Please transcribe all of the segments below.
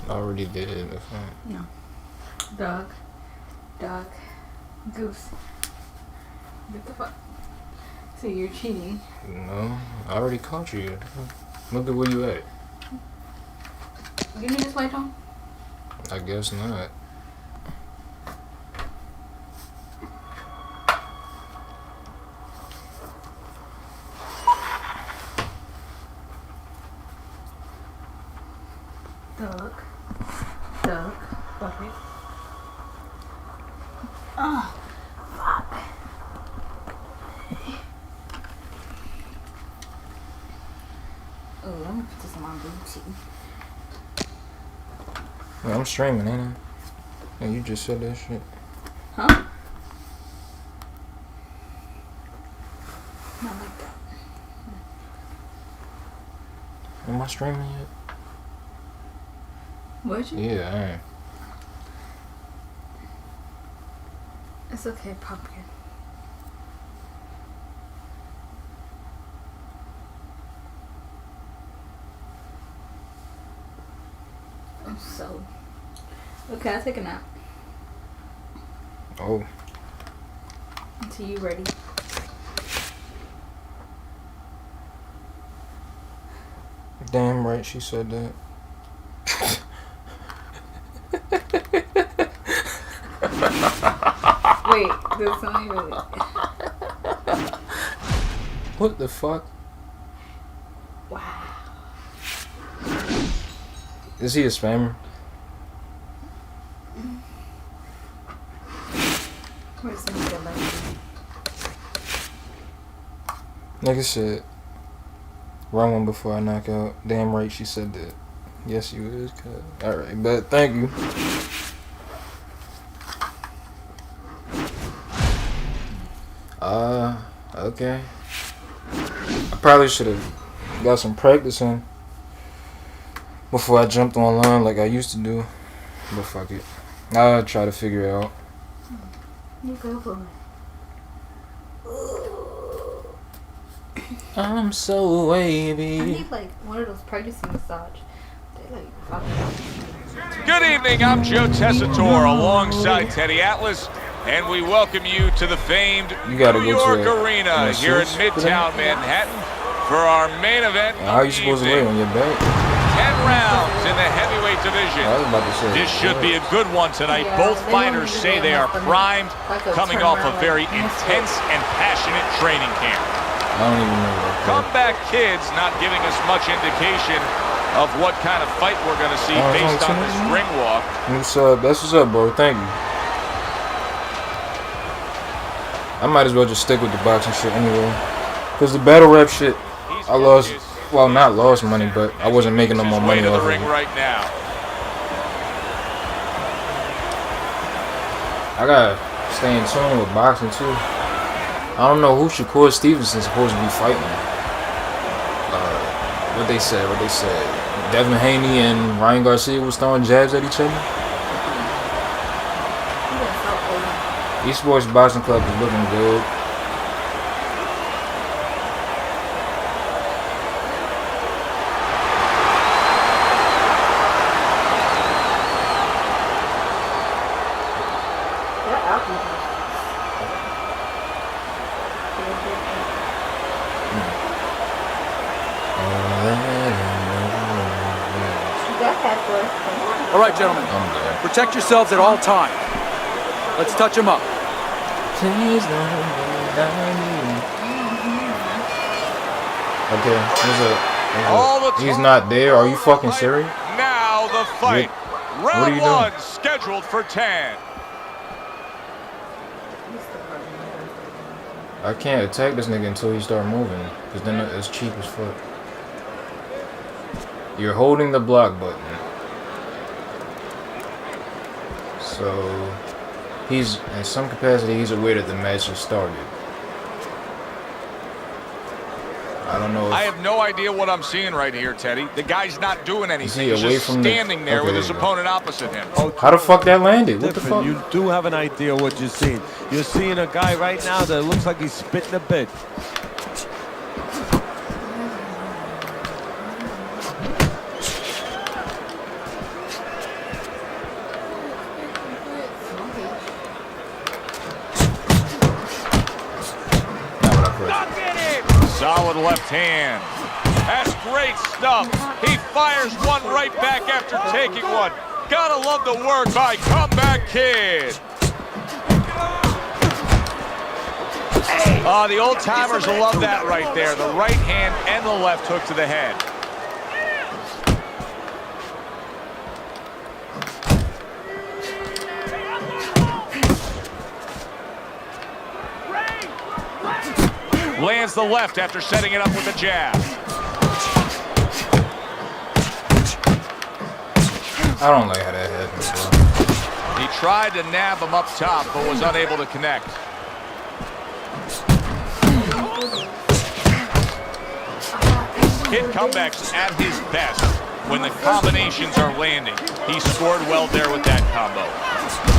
I already did. No. Dog. Goose. What the fuck? So you're cheating. No, I already caught you. Look at where you at. You need this light on? I guess not. Duck, bucket. Oh, fuck. Oh, let me put this on my Bluetooth. Yeah, I'm streaming, ain't I? Yeah, you just said that shit. Huh? Not like that. Am I streaming yet? Would you? Yeah, I am. It's okay, pumpkin. I'm so... Okay, I'll take a nap. Oh. Until you ready. Damn right she said that. Wait, that's not even... What the fuck? Wow. Is he a spammer? Where's the nigga like? Like I said, wrong one before I knock out. Damn right she said that. Yes, you is. Alright, but thank you. Okay. I probably should have got some practice in before I jumped online like I used to do. But fuck it. I'll try to figure it out. You go for it. I'm so wavy. I need like one of those pregnancy massage. They like fucking. Good evening, I'm Joe Tessitore alongside Teddy Atlas, and we welcome you to the famed New York Arena here in Midtown Manhattan for our main event. How are you supposed to lay on your back? 10 rounds in the heavyweight division. I was about to say, this should be a good one tonight. Both fighters say they are primed, coming off a very intense and passionate training camp. I don't even know that. Comeback kids not giving us much indication of what kind of fight we're going to see based on this ring walk. New sub. That's what's up, bro. Thank you. I might as well just stick with the boxing shit anyway. Because the battle rap shit, I lost, well, not lost money, but I wasn't making no more money off of it. Right now. I gotta stay in tune with boxing too. I don't know who Shakur Stevenson's supposed to be fighting. What they said. Devin Haney and Ryan Garcia was throwing jabs at each other. East Sports Boxing Club is looking good. All right, gentlemen. Protect yourselves at all times. Let's touch them up. Please don't Okay, he's not there. Are you fucking serious? Now the fight. Round one scheduled for 10. I can't attack this nigga until he start moving, because then it's cheap as fuck. You're holding the block button. So, he's, in some capacity, he's aware that the match has started. I don't know if... I have no idea what I'm seeing right here, Teddy. The guy's not doing anything. He's just standing there with his opponent opposite him. How the fuck that landed? What the fuck? You do have an idea what you're seeing. You're seeing a guy right now that looks like he's spitting a bit. Solid left hand. That's great stuff. He fires one right back after taking one. Gotta love the work by Comeback Kid. The old timers will love that right there. The right hand and the left hook to the head. Lands the left after setting it up with a jab. I don't like how that happened, bro. He tried to nab him up top, but was unable to connect. Kid Comeback's at his best when the combinations are landing. He scored well there with that combo.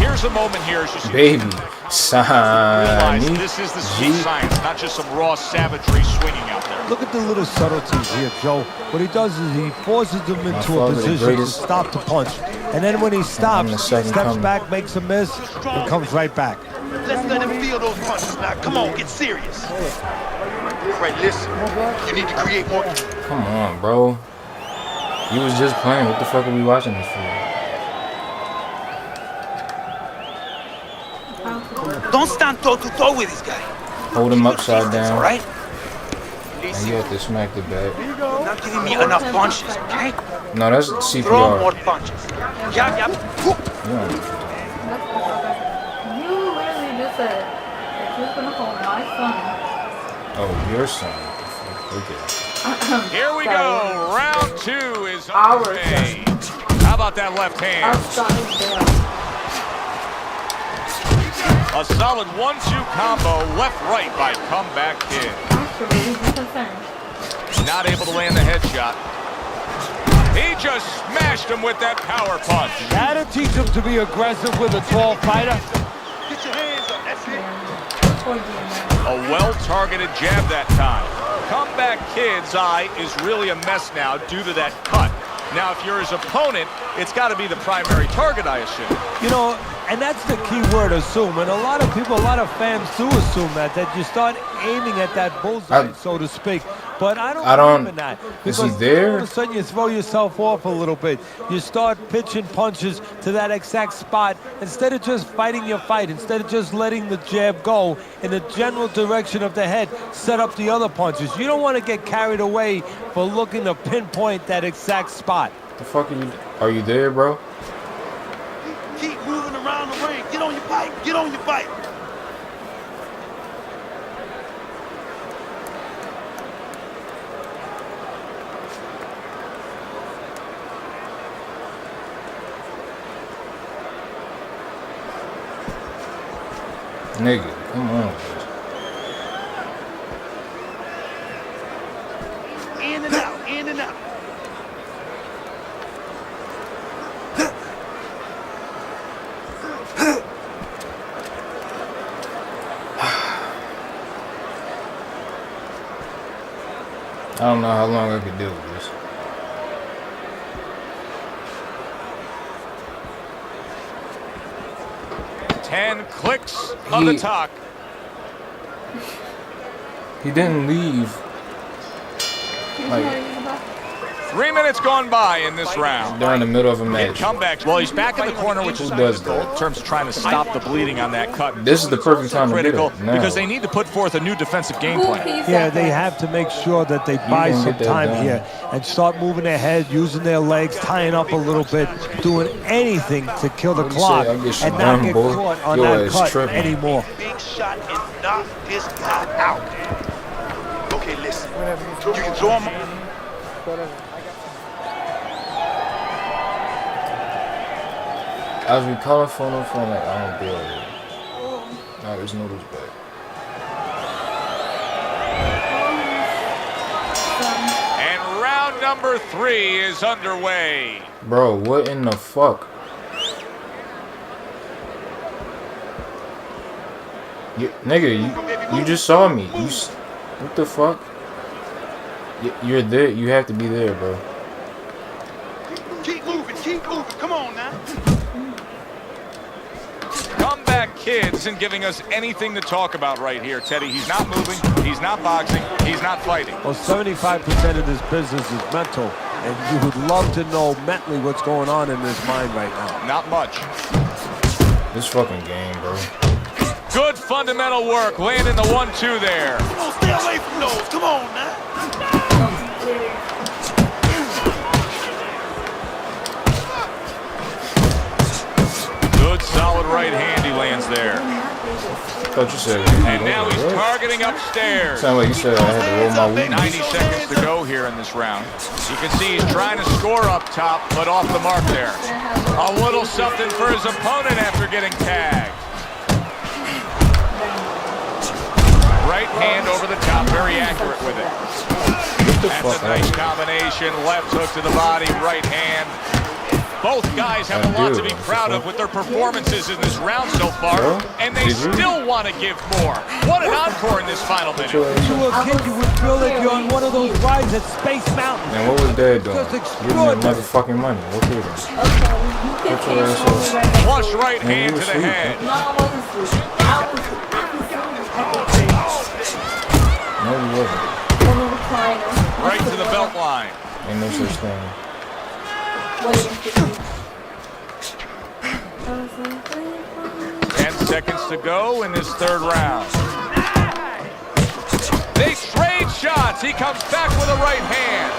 Here's a moment here as you see. Baby, Realize this is the sweet science, not just some raw savagery swinging out there. Look at the little subtleties here, Joe. What he does is he forces them into a position to stop the punch. And then when he stops, steps back, makes a miss, and comes right back. Let's let him feel those punches now. Come on, get serious. Right, listen. You need to create more. Come on, bro. You was just playing. What the fuck are we watching this for? Don't stand toe to toe with this guy. Hold him upside down. All right? And you have to smack the back. Not giving me enough punches, okay? No, that's CPR. Throw more punches. Yap, yap. Yeah. You literally just said that you're gonna hold my son. Oh, your son. Okay. Here we go. Round 2 is underway. How about that left hand? Our son is there. A solid 1-2 combo, left-right by Comeback Kid. Actually, he's concerned. Not able to land the headshot. He just smashed him with that power punch. That'll teach him to be aggressive with a tall fighter. Get your hands up. That's it. A well-targeted jab that time. Comeback Kid's eye is really a mess now due to that cut. Now, if you're his opponent, it's got to be the primary target, I assume. You know, and that's the key word, assume. And a lot of people, a lot of fans do assume that you start aiming at that bullseye, so to speak. But I don't believe in that. Is he Because there? all of a sudden you throw yourself off a little bit. You start pitching punches to that exact spot instead of just fighting your fight, instead of just letting the jab go in the general direction of the head, set up the other punches. You don't want to get carried away for looking to pinpoint that exact spot. The fuck are you there, bro? Keep moving around the ring. Get on your bike. Get on your bike. Nigga, come on. In and out. In and out. I don't know how long I could deal with this. Ten clicks of the talk. He didn't leave. Like, 3 minutes gone by in this round. during the middle of a match. Comeback. Well, he's back in the corner, which is does critical that? in terms of trying to stop the bleeding on that cut. This is the perfect time to do Critical it. Now. because they need to put forth a new defensive game plan. Yeah, they have to make sure that they buy can some get that time done. here and start moving their head, using their legs, tying up a little bit, doing anything to kill the What you clock say? I get some and not done, get boy. caught on Your that ass cut tripping. anymore. Big shot and knock this guy out. Okay, listen. You can throw him. I was recalling phone like I don't deal with it. Alright, there's noodles back. And round number 3 is underway. Bro, what in the fuck? Nigga, you just saw me. What the fuck? You're there. You have to be there, bro. Keep moving. Keep moving. Come on now. Comeback Kid isn't giving us anything to talk about right here, Teddy. He's not moving, he's not boxing, he's not fighting. Well, 75% of this business is mental, and you would love to know mentally what's going on in his mind right now. Not much. This fucking game, bro. Good fundamental work, landing the 1-2 there. Come on, stay away from those. Come on, now. Good, solid right hand he lands there. Thought you said. And now he's targeting upstairs. Sound like you said I had to roll my weed. 90 seconds to go here in this round. You can see he's trying to score up top, but off the mark there. A little something for his opponent after getting tagged. Right hand over the top, very accurate with it. That's a nice combination. Left hook to the body, right hand. Both guys have a lot to be proud of with their performances in this round so far, and they still want to give more. What an encore in this final minute. If you were a kid, you would feel like you're on one of those rides at Space Mountain. And what was Dad doing? Giving him motherfucking money. What did he? Flush right hand to the head. No, I wasn't sleeping. I was No, he wasn't. on the recliner. Right to the belt line. Ain't no such thing. Waiting for you. 10 seconds to go in this third round. They trade shots. He comes back with a right hand.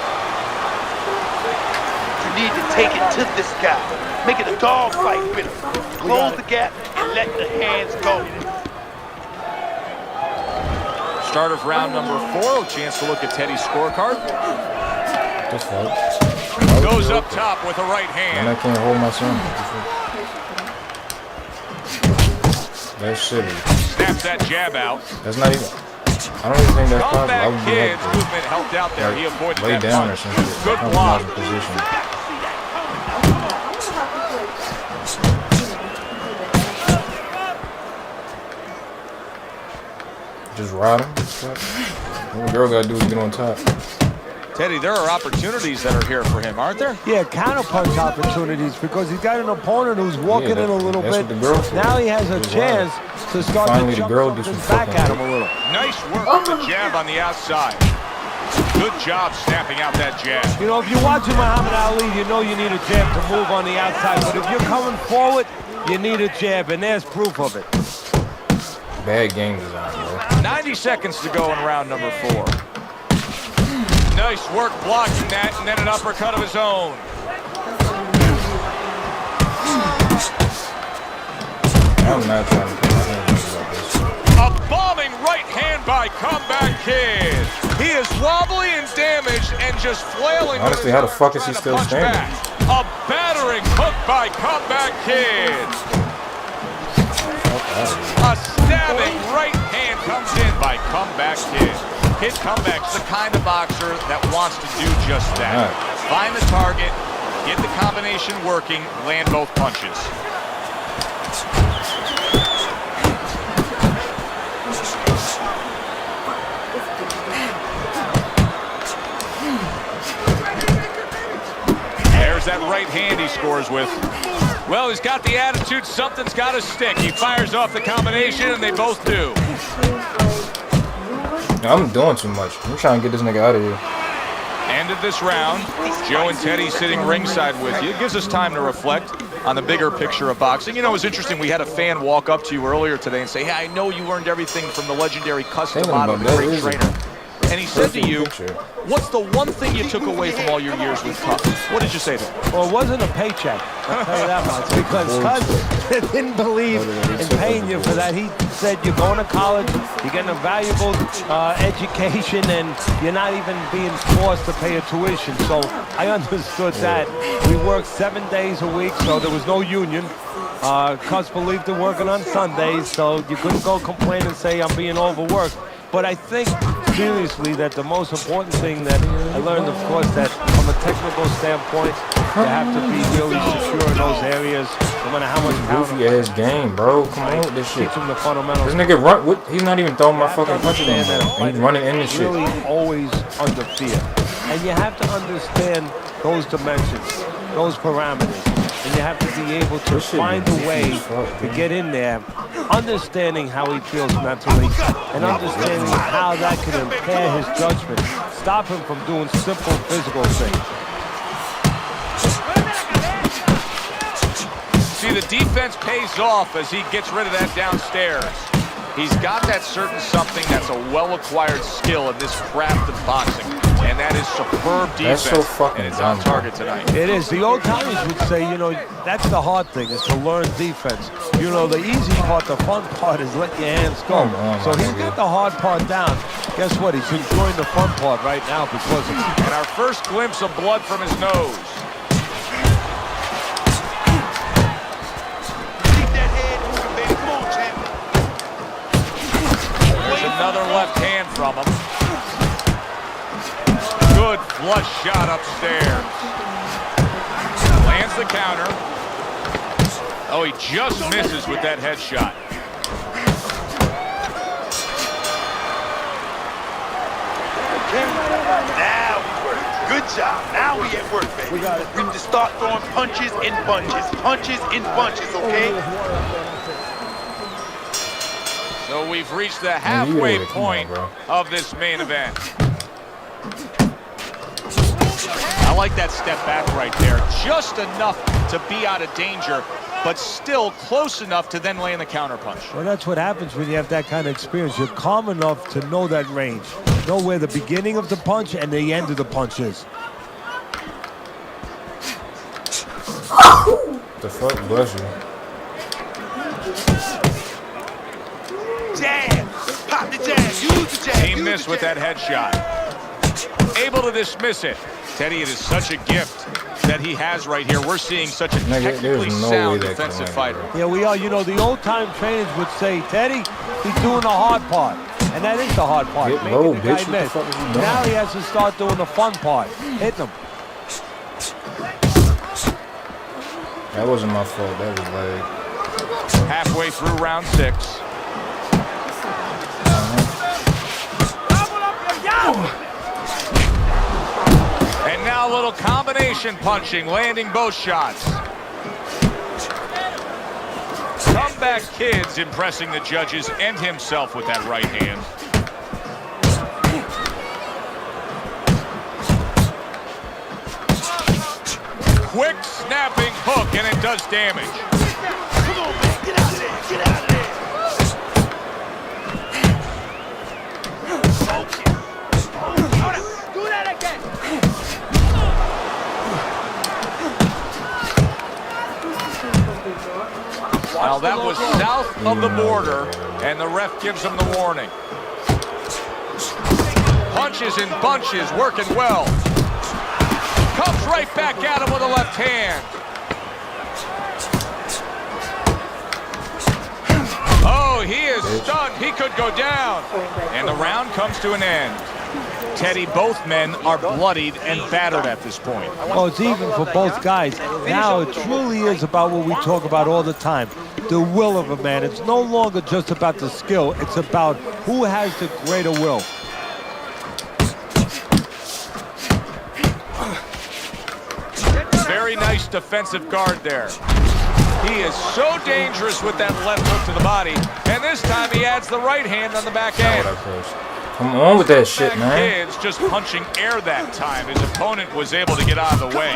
You need to take it to this guy. Make it a dog fight with him. Close the gap and let the hands go. Start of round number 4. A chance to look at Teddy's scorecard. This fight. Goes up top with a right And I hand. can't hold my son. That's shitty. Snaps that jab out. That's not even. I don't even think that's possible. I Comeback would be Kid's like, movement helped out there. He avoided lay that down or punch. something. Good I was block. not in position. Just ride him. What the girl gotta do is get on top. Teddy, there are opportunities that are here for him, aren't there? Yeah, counterpunch opportunities because he's got an opponent who's walking in a little that's bit. what the girl for. Now he has a Just chance to start Finally, to the jump girl did something some back fucking at him a little. Nice work with the jab on the outside. Good job snapping out that jab. You know, if you're watching Muhammad Ali, you know you need a jab to move on the outside. But if you're coming forward, you need a jab, and there's proof of it. Bad game design, bro. 90 seconds to go in round number 4. Nice work blocking that, and then an uppercut of his own. I'm not trying to put my hands like this. A bombing right hand by Comeback Kid. He is wobbly and damaged and just flailing. Honestly, how the fuck is he still standing? A battering hook by Comeback Kid. A stabbing right hand comes in by Comeback Kid. Kid Comeback's the kind of boxer that wants to do just that. Find the target, get the combination working, land both punches. There's that right hand he scores with. Well, he's got the attitude, something's got to stick. He fires off the combination, and they both do. I'm doing too much. I'm trying to get this nigga out of here. End of this round. Joe and Teddy sitting ringside with you. It gives us time to reflect on the bigger picture of boxing. You know, it was interesting. We had a fan walk up to you earlier today and say, hey, I know you learned everything from the legendary Custom Auto, the great trainer. And he said to you, what's the one thing you took away from all your years with Cus? What did you say to him? Well, it wasn't a paycheck, I'll tell you that much, because Cus didn't believe in paying you for that. He said you're going to college, you're getting a valuable education, and you're not even being forced to pay a tuition. So I understood that. We worked 7 days a week, so there was no union. Cus believed in working on Sundays, so you couldn't go complain and say I'm being overworked. But I think, seriously, that the most important thing that I learned, of course, that from a technical standpoint, you have to be really secure in those areas, no matter how much power. Goofy ass game, bro. Come on with this shit. Teach him the fundamentals. This nigga run. He's not even throwing my fucking punches anymore. And he's running in this shit. Really always under fear. And you have to understand those dimensions, those parameters. and you have to be able to find a way to get in there, understanding how he feels mentally, and understanding how that can impair his judgment, stop him from doing simple physical things. See, the defense pays off as he gets rid of that downstairs. He's got that certain something that's a well-acquired skill in this craft of boxing, and that is superb defense. That's so fucking and it's on target tonight. It is. The old timers would say, you know, that's the hard thing, is to learn defense. You know, the easy part, the fun part is let your hands go. So he's got the hard part down. Guess what? He's enjoying the fun part right now because of it. And our first glimpse of blood from his nose. Another left hand from him. Good flush shot upstairs. Lands the counter. Oh, he just misses with that headshot. Now we work. Good job. Now we at work, baby. We got it. We need to start throwing punches in bunches. Punches in bunches, okay? So we've reached the halfway point of this main event. I like that step back right there. Just enough to be out of danger, but still close enough to then land the counter punch. Well, that's what happens when you have that kind of experience. You're calm enough to know that range. Know where the beginning of the punch and the end of the punch is. The fuck, bless you. Jab! Pop the jab! Use the jab! He missed with that headshot. Able to dismiss it. Teddy, it is such a gift that he has right here. We're seeing such a technically sound defensive fighter. Yeah, we are. You know, the old-time trainers would say, Teddy, he's doing the hard part. And that is the hard part. Get low, the bitch. guy miss. Now he has to start doing the fun part. Hitting him. That wasn't my fault. That was like... Halfway through round 6. And now a little combination punching, landing both shots. Comeback Kid's impressing the judges and himself with that right hand. Quick snapping hook, and it does damage. Come on, man. Get out of there. Get out of there. Do that again. Now that was south of the border, and the ref gives him the warning. Punches in bunches, working well. Comes right back at him with a left hand. Oh, he is stunned. He could go down. And the round comes to an end. Teddy, both men are bloodied and battered at this point. Oh, it's even for both guys. Now it truly is about what we talk about all the time. The will of a man. It's no longer just about the skill. It's about who has the greater will. Very nice defensive guard there. He is so dangerous with that left hook to the body. And this time he adds the right hand on the back end. Come on with that shit, man. Kid's just punching air that time. His opponent was able to get out of the way.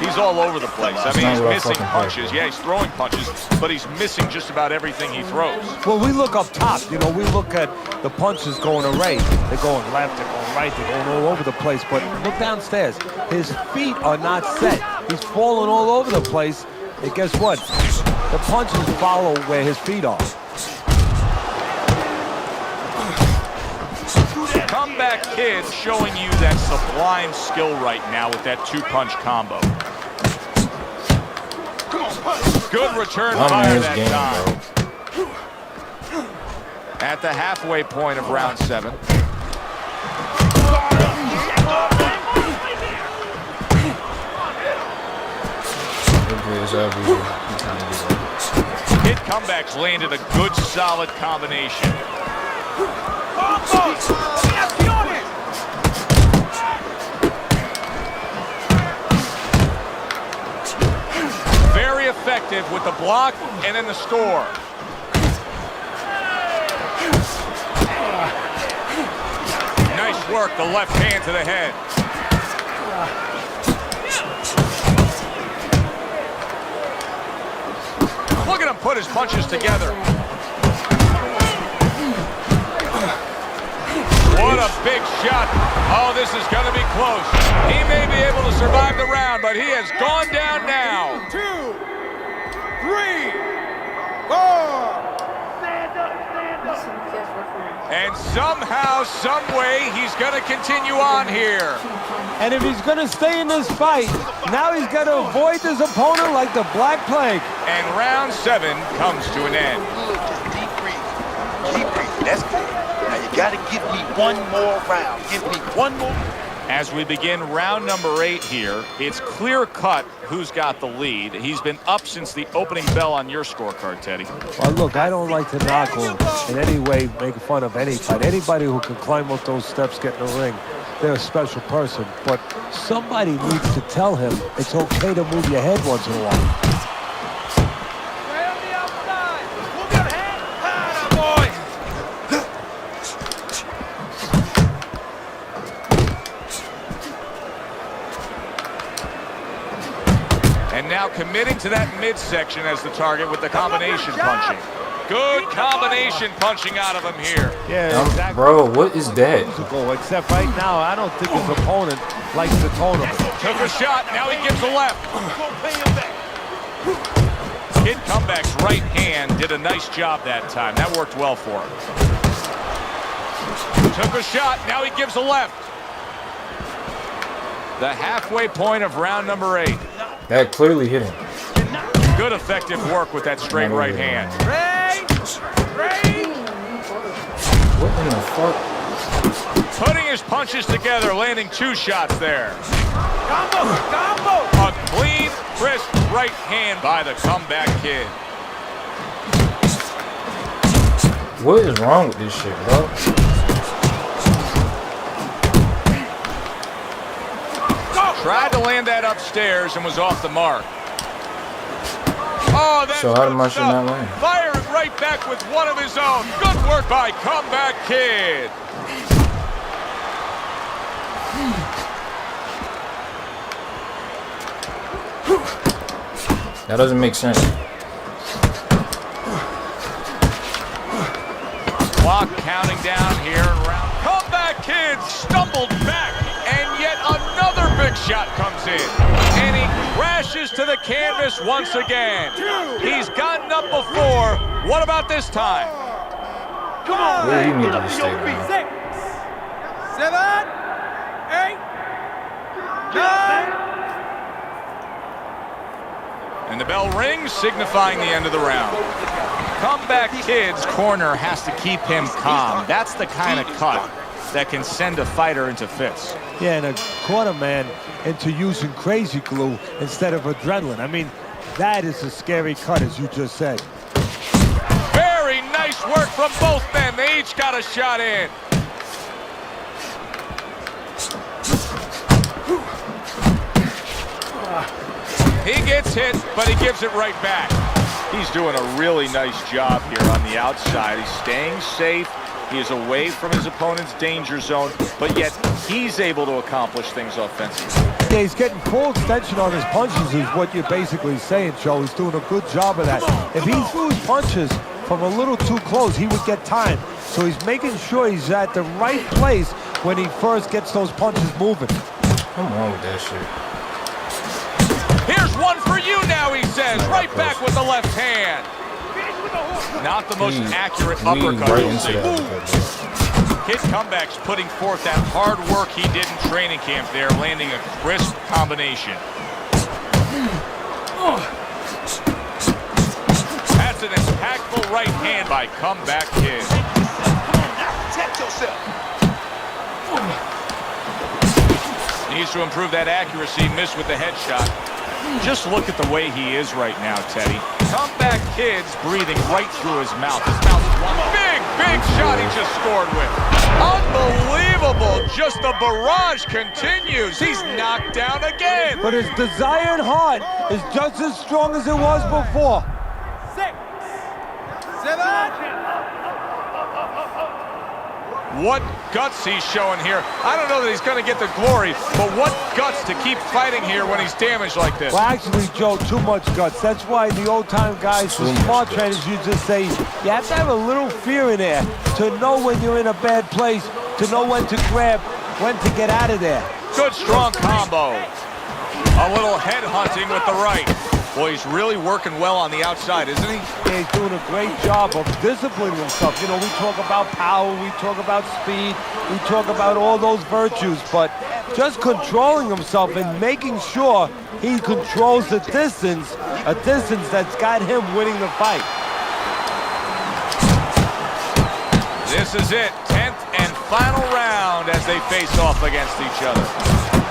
He's all over the place. I mean, he's missing punches. Yeah, he's throwing punches, but he's missing just about everything he throws. Well, we look up top. You know, we look at the punches going array. They're going left, they're going right, they're going all over the place. But look downstairs. His feet are not set. He's falling all over the place. And guess what? The punches follow where his feet are. Comeback Kid showing you that sublime skill right now with that two-punch combo. Good return fire that time. At the halfway point of round 7. Kid comebacks landed a good, solid combination. Very effective with the block and then the score. Nice work, the left hand to the head. Look at him put his punches together. What a big shot. Oh, this is going to be close. He may be able to survive the round, but he has gone down now. 2, 3, 4. And somehow, some way, he's going to continue on here. And if he's going to stay in this fight, now he's got to avoid his opponent like the Black Plague. And round 7 comes to an end. Just deep breathe. Deep breathe. That's good. Now you got to give me one more round. Give me one more. As we begin round number 8 here, it's clear cut who's got the lead. He's been up since the opening bell on your scorecard, Teddy. Well, look, I don't like to knock or in any way make fun of any fight. Anybody who can climb up those steps, get in the ring, they're a special person. But somebody needs to tell him it's okay to move your head once in a while. And now committing to that midsection as the target with the combination punching. Good combination punching out of him here. Yeah, exactly. Bro, what is that? Except right now, I don't think his opponent likes the tone of it. Took a shot, now he gives a left. Kid Comeback's right hand did a nice job that time. That worked well for him. Took a shot, now he gives a left. The halfway point of round number 8. That clearly hit him. Good effective work with that straight right hand. What in the fuck? Putting his punches together, landing 2 shots there. Combo! A clean, crisp right hand by the Comeback Kid. What is wrong with this shit, bro? Tried to land that upstairs and was off the mark. Oh, that's so how did my shit not land? Firing right back with one of his own. Good work by Comeback Kid. That doesn't make sense. Clock counting down here and round. Comeback Kid stumbled back, and yet another big shot comes in. And he crashes to the canvas once again. He's gotten up before. What about this time? Come on, Where you man. need Get to up be to your staying, feet. man. 6, 7, 8, 9. And the bell rings, signifying the end of the round. Comeback Kid's corner has to keep him calm. That's the kind of cut that can send a fighter into fits. Yeah, and a corner man into using crazy glue instead of adrenaline. I mean, that is a scary cut, as you just said. Very nice work from both men. They each got a shot in. He gets hit, but he gives it right back. He's doing a really nice job here on the outside. He's staying safe. He is away from his opponent's danger zone, but yet he's able to accomplish things offensively. Yeah, he's getting full extension on his punches is what you're basically saying, Joe. He's doing a good job of that. If he threw his punches from a little too close, he would get time. So he's making sure he's at the right place when he first gets those punches moving. Come on with that shit. Here's one for you now, he says. Right back with the left hand. Not the most accurate uppercut right you'll into see. that. Kid Comeback's putting forth that hard work he did in training camp there, landing a crisp combination. That's an impactful right hand by Comeback Kid. Protect yourself. Needs to improve that accuracy, missed with the headshot. Just look at the way he is right now, Teddy. comeback kid's breathing right through his mouth. His mouth is one big shot he just scored with. Unbelievable. Just the barrage continues. He's knocked down again. But his desire and heart is just as strong as it was before. 6, 7. What guts he's showing here. I don't know that he's going to get the glory, but what guts to keep fighting here when he's damaged like this. Well, actually, Joe, too much guts. That's why the old-time guys, the smart trainers, used to say, you have to have a little fear in there to know when you're in a bad place, to know when to grab, when to get out of there. Good, strong combo. A little head hunting with the right. Boy, he's really working well on the outside, isn't he? Yeah, he's doing a great job of disciplining himself. You know, we talk about power, we talk about speed, we talk about all those virtues, but just controlling himself and making sure he controls the distance, a distance that's got him winning the fight. This is it, 10th and final round as they face off against each other.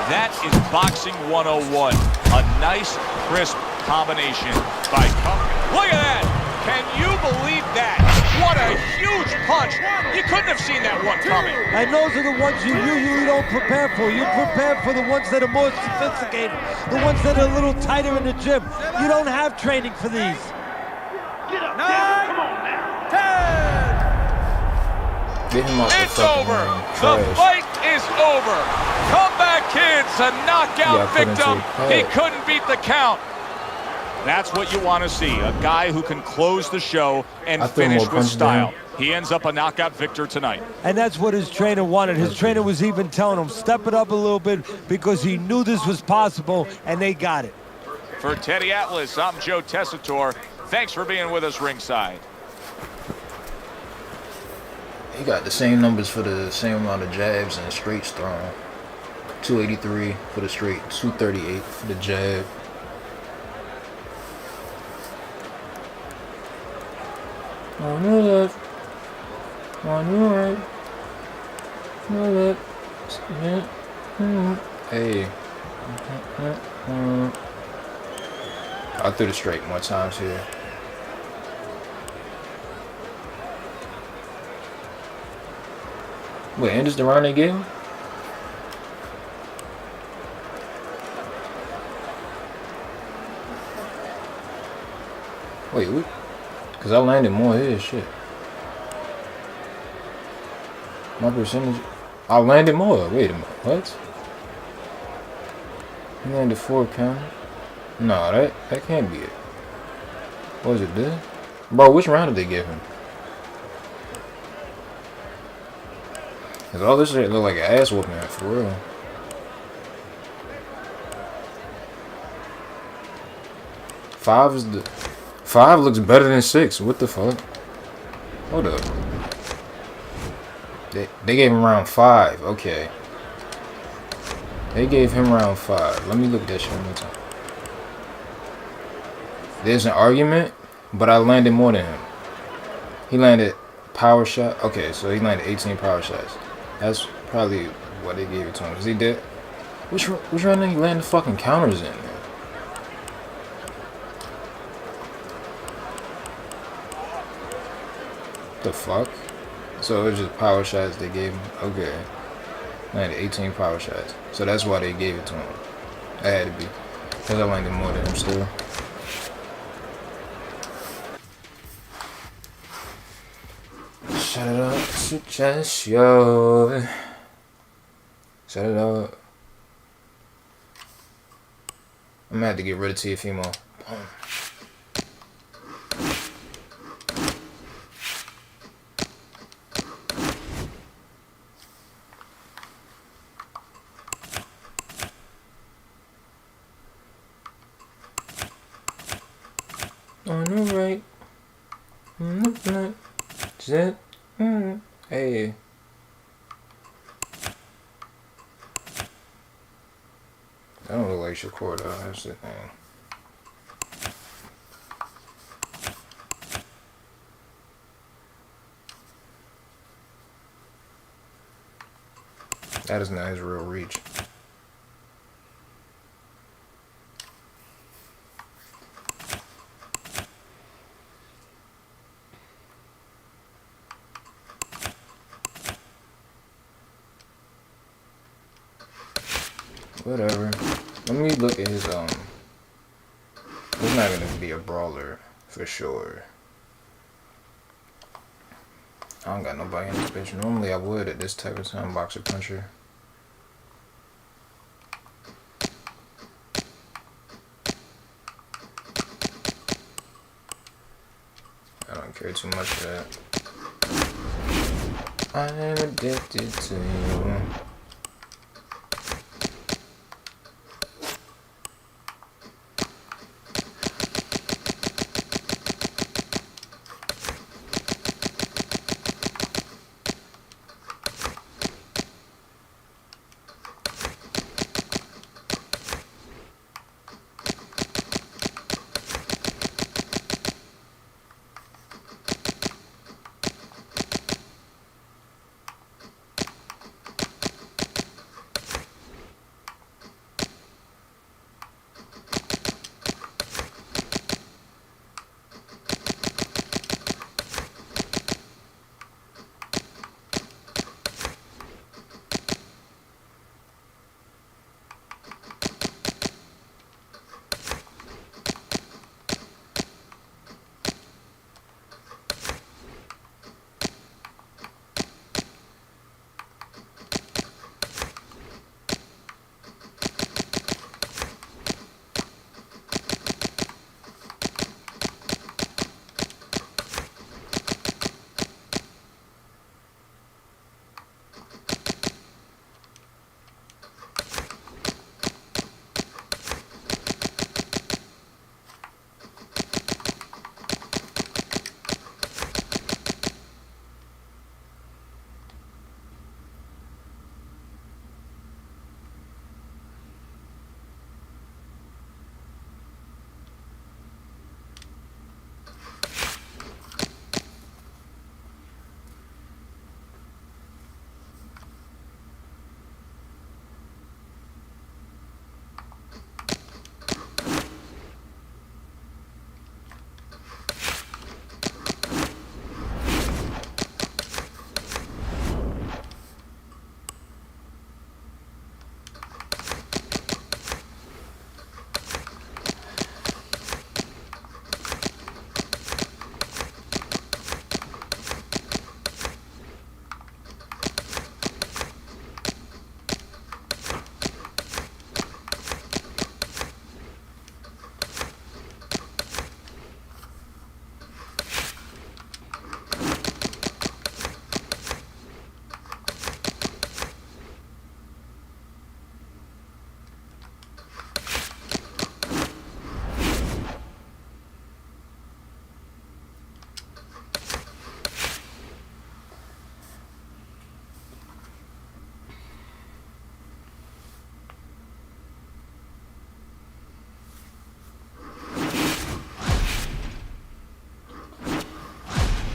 That is Boxing 101, a nice, crisp combination by Cup. Look at that! Can you believe that? What a huge punch! You couldn't have seen that one coming. And those are the ones you usually don't prepare for. You prepare for the ones that are more sophisticated, the ones that are a little tighter in the gym. You don't have training for these. Get up, come on now. 10. Get him off It's over. The fight is over. Comeback Kid's a knockout victim. He couldn't beat the count. That's what you want to see, a guy who can close the show and finish with style. He ends up a knockout victor tonight. And that's what his trainer wanted. His trainer was even telling him, step it up a little bit, because he knew this was possible, and they got it. For Teddy Atlas, I'm Joe Tessitore. Thanks for being with us ringside. He got the same numbers for the same amount of jabs and straights thrown. 283 for the straight, 238 for the jab. On your left, on your right, your left, hey. I threw the straight more times here. Wait, and this the round they gave him? Wait, what? Because I landed more here, shit. My percentage... I landed more. Wait a minute. What? He landed 4 count. No, that can't be it. What was it, this? Bro, which round did they give him? Because all this shit look like an ass whooping, for real. Five looks better than 6. What the fuck? Hold up. They gave him round 5. Okay. They gave him round 5. Let me look at that shit one more time. There's an argument, but I landed more than him. He landed power shot. Okay, so he landed 18 power shots. That's probably what they gave it to him. Cause he did. Which round did he land the fucking counters in, man? The fuck? So it was just power shots they gave him. Okay. Landed 18 power shots. So that's why they gave it to him. That had to be. Because I landed more than him still. Shut it up, suggest yo. Shut it up. I'm gonna have to get rid of Tiafimo. Boom. On the right, on the left, jet, hey. That don't look like Shakur though, that's the thing. That is not his real reach. Whatever. Let me look at his, It's not gonna be a brawler, for sure. I don't got nobody in this bitch. Normally I would at this type of time, boxer puncher. I don't care too much for that. I am addicted to you.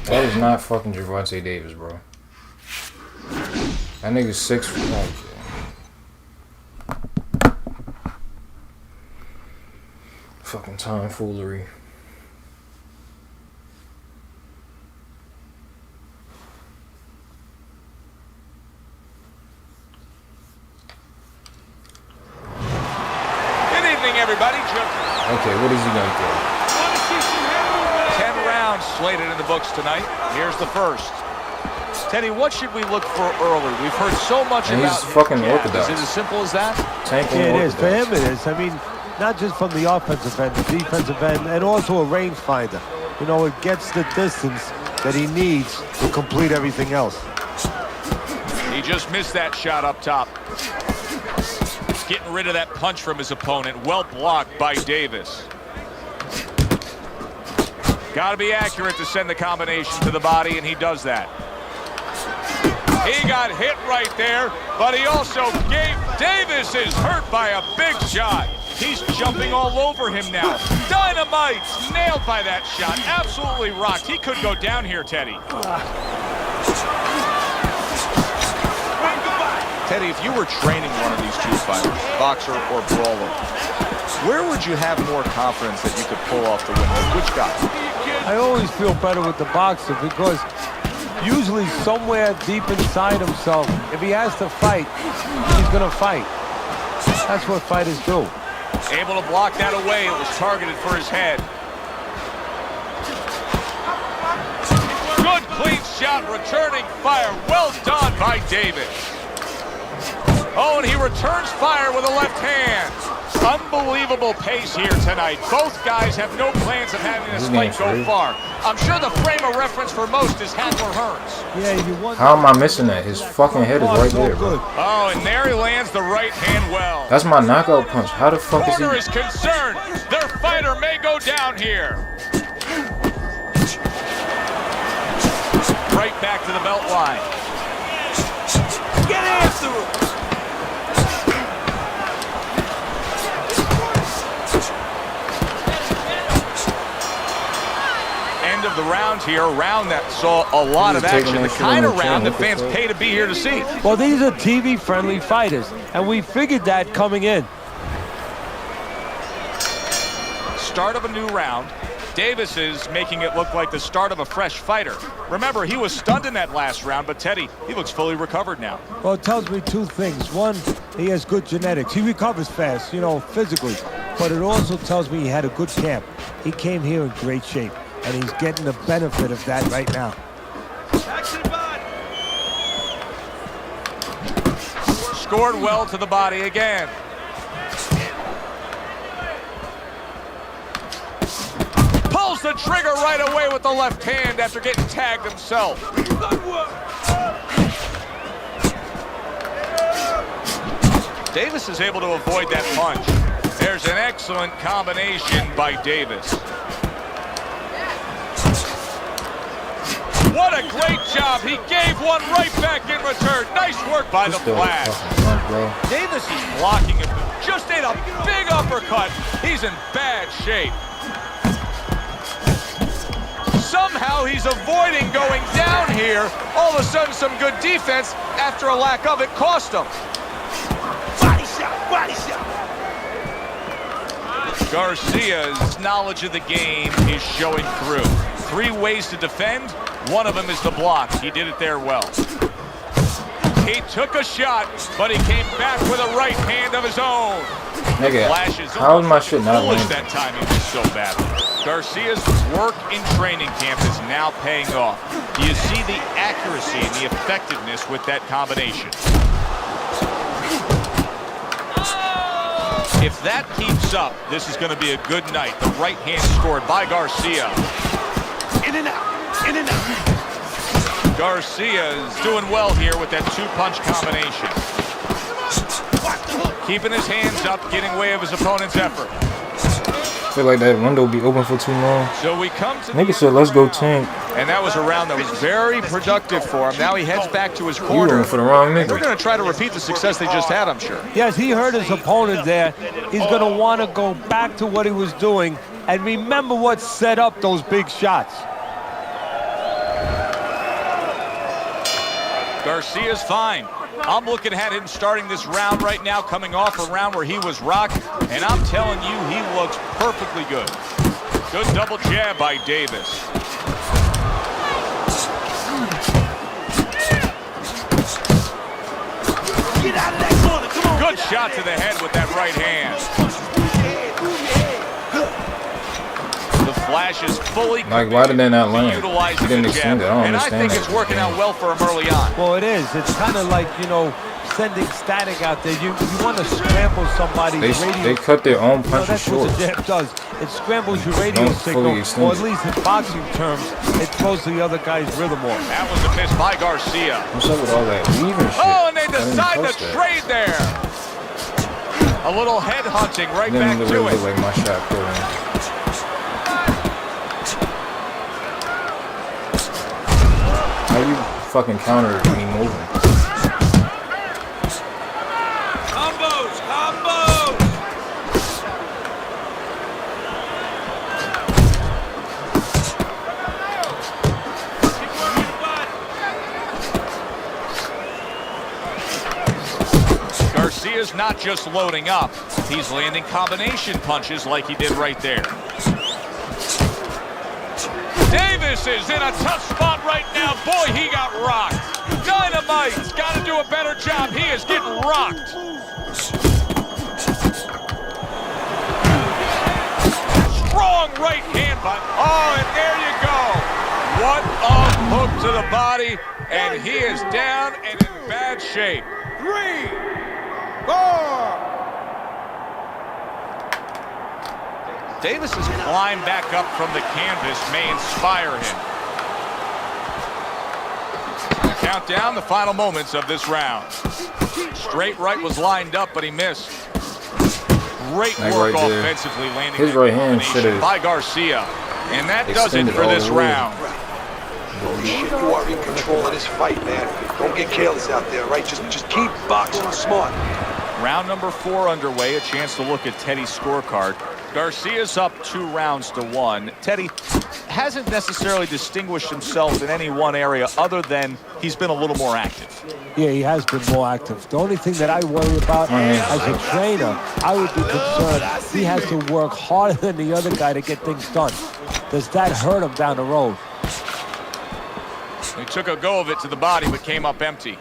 That is not fucking Gervonta Davis, bro. That nigga's 6 foot. Okay. Fucking tomfoolery. Good evening, everybody. Okay, what is he gonna do? 10 rounds slated in the books tonight. Here's the first. Teddy, what should we look for early? We've heard so much and about he's fucking orthodox. Is it as simple as that? Yeah, it is. For him, it is. I mean, not just from the offensive end, the defensive end, and also a rangefinder. You know, it gets the distance that he needs to complete everything else. He just missed that shot up top. Getting rid of that punch from his opponent. Well blocked by Davis. Got to be accurate to send the combination to the body, and he does that. He got hit right there, but he also gave Davis is hurt by a big shot. He's jumping all over him now. Dynamite! Nailed by that shot. Absolutely rocked. He could go down here, Teddy. Teddy, if you were training one of these two fighters, boxer or brawler, where would you have more confidence that you could pull off the win? Which guy? I always feel better with the boxer because usually somewhere deep inside himself, if he has to fight, he's going to fight. That's what fighters do. Able to block that away. It was targeted for his head. Good clean shot, returning fire. Well done by Davis. Oh, and he returns fire with a left hand. Unbelievable pace here tonight. Both guys have no plans of having this fight go far. I'm sure the frame of reference for most is Handler Hearns. Yeah, how am I missing that? His fucking head is right there, bro. Oh, and there he lands the right hand well. That's my knockout punch. How the fuck is he? Corner is concerned. Their fighter may go down here. Right back to the belt line. Get after him. Of the round here, a round that saw a lot of action, the kind of round that fans pay to be here to see. Well, these are TV-friendly fighters, and we figured that coming in. Start of a new round. Davis is making it look like the start of a fresh fighter. Remember, he was stunned in that last round, but Teddy, he looks fully recovered now. Well, it tells me two things. One, he has good genetics. He recovers fast, you know, physically. But it also tells me he had a good camp. He came here in great shape. And he's getting the benefit of that right now. Scored well to the body again. Pulls the trigger right away with the left hand after getting tagged himself. Davis is able to avoid that punch. There's an excellent combination by Davis. What a great job. He gave one right back in return. Nice work by the Flash. Davis is blocking him. Just ate a big uppercut. He's in bad shape. Somehow he's avoiding going down here. All of a sudden, some good defense after a lack of it cost him. Body shot, body shot. Garcia's knowledge of the game is showing through. 3 ways to defend. One of them is the block. He did it there well. He took a shot, but he came back with a right hand of his own. Nigga, how is my shit not foolish that time he was so bad. Garcia's work in training camp is now paying off. You see the accuracy and the effectiveness with that combination. If that keeps up, this is going to be a good night. The right hand scored by Garcia. In and out, in and out. Garcia's doing well here with that 2-punch combination. Keeping his hands up, getting way of his opponent's effort. I feel like that window be open for too long. So we come to nigga said, let's go tank. And that was a round that was very productive for him. Now he heads back to his corner. For the wrong nigga. They're going to try to repeat the success they just had, I'm sure. Yes, he hurt his opponent there. He's going to want to go back to what he was doing and remember what set up those big shots. Garcia's fine. I'm looking at him starting this round right now, coming off a round where he was rocked, and I'm telling you, he looks perfectly good. Good double jab by Davis. Get out of that corner, come on. Good shot to the head with that right hand. The Flash is fully like, why did they not land? Utilizing he didn't the extend jab. it. I don't and understand I think it's working out well for him early on. Well, it is. It's kind of like, you know, sending static out there. You want to scramble somebody's radio. They cut their own punches that's short. What the jab does. It scrambles your radio signal, or at least in boxing terms, it throws the other guy's rhythm off. That was a miss by Garcia. What's up with all that weaving shit? Oh, and they decide to trade there. A little head hunting right back to it. Look like my shot going. How you fucking counter me moving? Combos, combos. Garcia's not just loading up, he's landing combination punches like he did right there. Davis is in a tough spot right now. Boy, he got rocked. Dynamite's got to do a better job. He is getting rocked. strong right hand by. Oh, and there you go. What a hook to the body, and he is down and in bad shape. 3, 4. Davis's climb back up from the canvas may inspire him. Count down the final moments of this round. Straight right was lined up, but he missed. Great work offensively, landing his right hand should have by Garcia. And that does it for this round. Oh shit, you are in control of this fight, man. Don't get careless out there, right? Just keep boxing smart. Round number 4 underway. A chance to look at Teddy's scorecard. Garcia's up 2 rounds to 1. Teddy hasn't necessarily distinguished himself in any one area other than he's been a little more active. Yeah, he has been more active. The only thing that I worry about as a trainer, I would be concerned he has to work harder than the other guy to get things done. Does that hurt him down the road? He took a go of it to the body, but came up empty.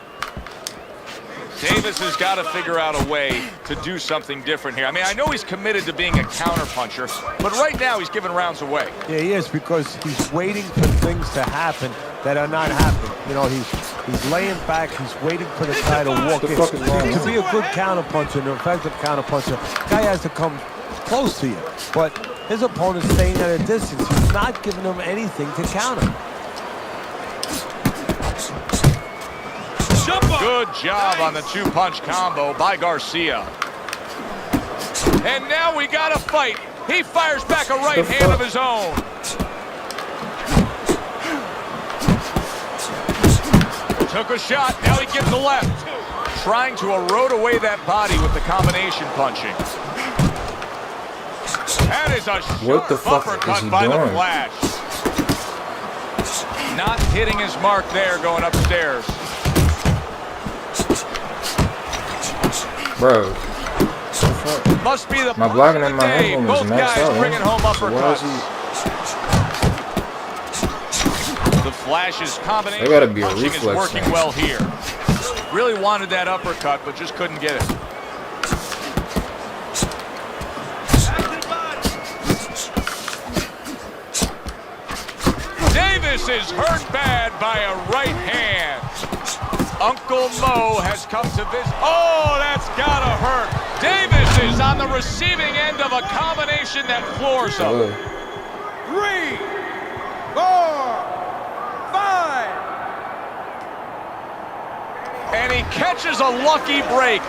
Davis has got to figure out a way to do something different here. I mean, I know he's committed to being a counterpuncher, but right now he's giving rounds away. Yeah, he is, because he's waiting for things to happen that are not happening. You know, he's laying back, he's waiting for the guy to walk in. To be a good counterpuncher, an effective counterpuncher, the guy has to come close to you. But his opponent's staying at a distance. He's not giving him anything to counter. Good job on the 2-punch combo by Garcia. And now we got a fight. He fires back a right hand of his own. Took a shot, now he gives a left. Trying to erode away that body with the combination punching. That is a what the fuck uppercut is he by doing? the Flash. Not hitting his mark there, going upstairs. Bro, must be the my blocking in my headphone was both maxed guys out. bringing home uppercuts. He... The Flash's combination gotta be a punching is reflex working thing. well here. Really wanted that uppercut, but just couldn't get it. Davis is hurt bad by a right hand. Uncle Mo has come to visit. Oh, that's gotta hurt. Davis is on the receiving end of a combination that floors him. 3, 4, 5. And he catches a lucky break.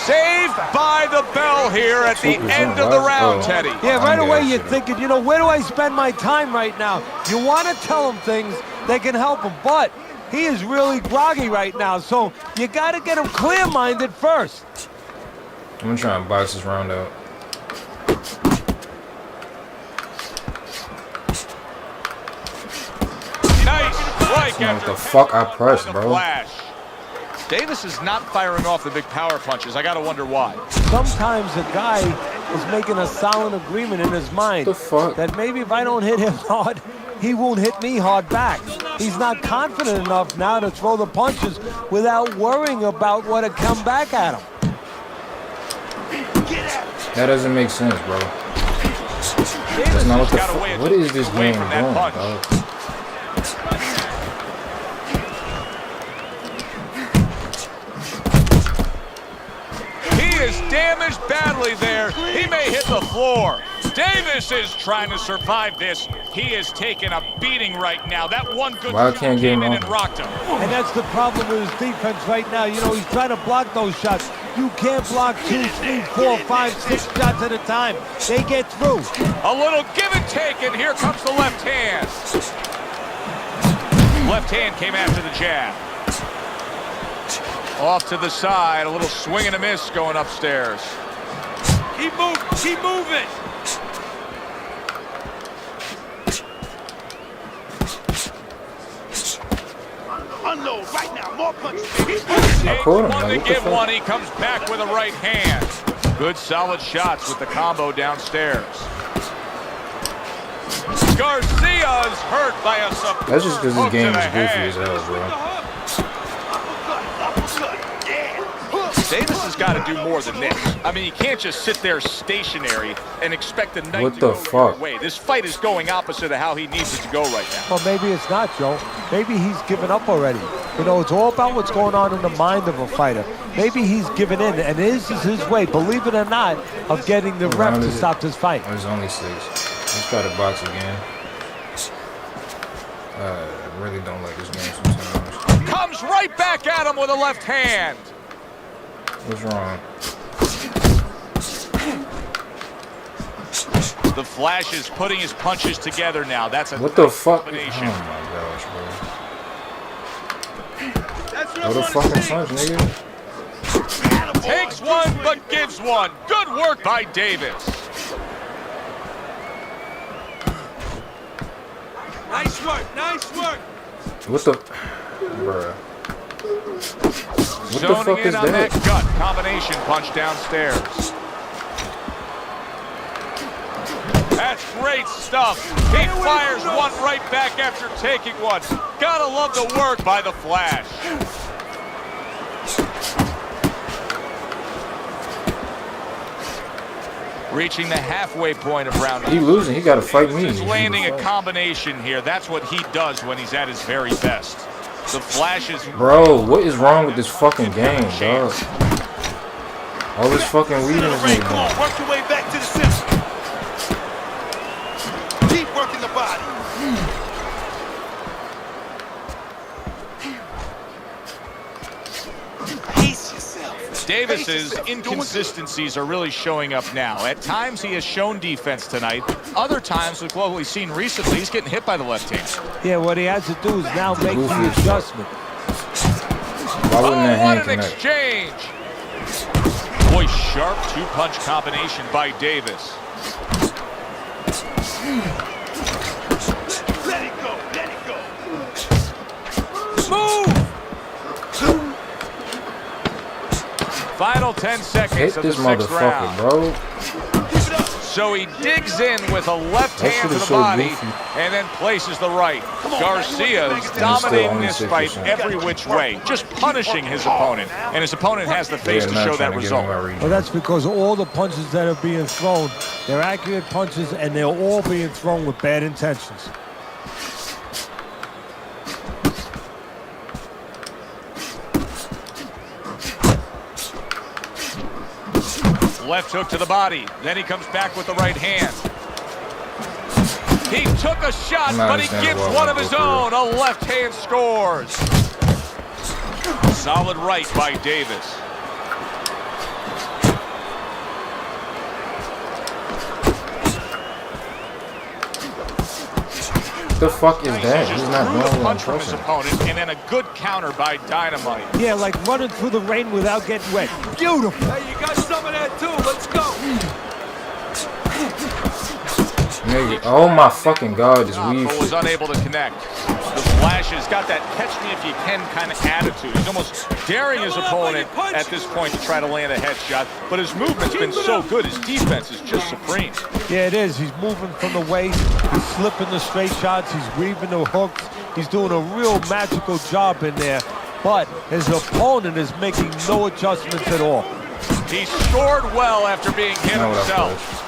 Saved by the bell here at the end of the round, Teddy. Yeah, right away you're thinking, you know, where do I spend my time right now? You want to tell him things that can help him, but he is really groggy right now, so you got to get him clear-minded first. I'm gonna try and box this round out. Nice strike after what the fuck I pressed, bro. Flash. Davis is not firing off the big power punches. I gotta wonder why. Sometimes a guy is making a solid agreement in his mind that maybe if I don't hit him hard, he won't hit me hard back. He's not confident enough now to throw the punches without worrying about what had come back at him. That doesn't make sense, bro. That's not what the fuck. What is this game doing, bro? He is damaged badly there. He may hit the floor. Davis is trying to survive this. He is taking a beating right now. That one good shot came in and rocked him. And that's the problem with his defense right now. You know, he's trying to block those shots. You can't block 2, 3, 4, 5, 6 shots at a time. They get through. A little give and take, and here comes the left hand. Left hand came after the jab. Off to the side, a little swing and a miss going upstairs. Keep moving. Unload right now, more punches. I caught him. One to Like, give one, he comes back with a right hand. Good solid shots with the combo downstairs. Garcia's hurt by a sub. that's just because this game is goofy as hell, bro. Davis has got to do more than this. I mean, you can't just sit there stationary and expect the night to go your way. This fight is going opposite of how he needs it to go right now. Well, maybe it's not, Joe. Maybe he's given up already. You know, it's all about what's going on in the mind of a fighter. Maybe he's given in, and this is his way, believe it or not, of getting the ref to stop this fight. There's only 6. Let's try to box again. I really don't like this man sometimes. Comes right back at him with a left hand. What's wrong? The Flash is putting his punches together now. That's a what the fuck? Oh my combination. gosh, bro. Throw the fucking punch, nigga. Takes one, but gives one. Good work by Davis. Nice work, nice work. What the, bruh? What the fuck is that? Gut combination punch downstairs. That's great stuff. He fires one right back after taking one. Gotta love the work by the Flash. Reaching the halfway point of round. He losing. He got to fight me. He's landing a combination here. That's what he does when he's at his very best. The Flash is. Bro, what is wrong with this fucking game, dog? All this fucking weed in this nigga. Work your way back to the center. Keep working the body. Pace yourself. Davis's inconsistencies are really showing up now. At times he has shown defense tonight. Other times, with what we've seen recently, he's getting hit by the left hand. Yeah, what he has to do is now make the adjustment. Why wouldn't that hand what an connect? exchange! Boy, sharp two-punch combination by Davis. Let it go, let it go. Move! Final 10 seconds Hit of the this 6th motherfucker, round. bro. So he digs in with a left That hand to shit is the so body goofy. and then places the right. Garcia is dominating this fight every which way, just punishing his opponent. And his opponent has the face to show that result. Well, that's because all the punches that are being thrown, they're accurate punches, and they're all being thrown with bad intentions. Left hook to the body. Then he comes back with the right hand. He took a shot, but he gives one of his own. A left hand scores. Solid right by Davis. What the fuck is that? He's not Threw the doing what I'm punch from his pressing. opponent, and then a good counter by Dynamite. Yeah, like running through the rain without getting wet. Beautiful. Hey, you got some of that too. Let's go. Nigga, oh my fucking god, this weed But was shit. unable to connect. The Flash has got that catch-me-if-you-can kind of attitude. He's almost daring his opponent at this point to try to land a headshot, but his movement's been so good. His defense is just supreme. Yeah, it is. He's moving from the waist. He's slipping the straight shots. He's weaving the hooks. He's doing a real magical job in there. But his opponent is making no adjustments at all. He scored well after being hit himself.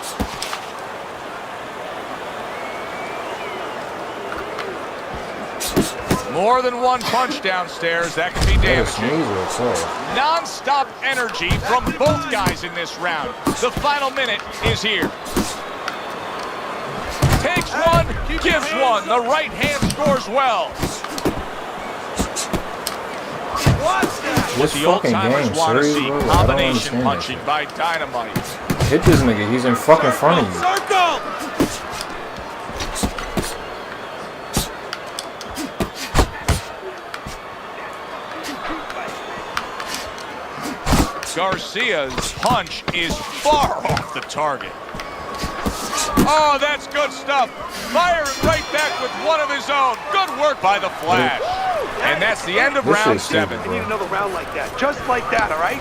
More than one punch downstairs. That can be damaging. Non-stop energy from both guys in this round. The final minute is here. Takes one, gives one. The right hand scores well. This The fucking old-timers game, want to see seriously? combination punching by Dynamite. Hit this nigga, he's in fucking front of you. Circle. Garcia's punch is far off the target. Oh, that's good stuff. Firing right back with one of his own. Good work by the Flash. And that's the end of round 7. I need another round like that. Just like that, all right?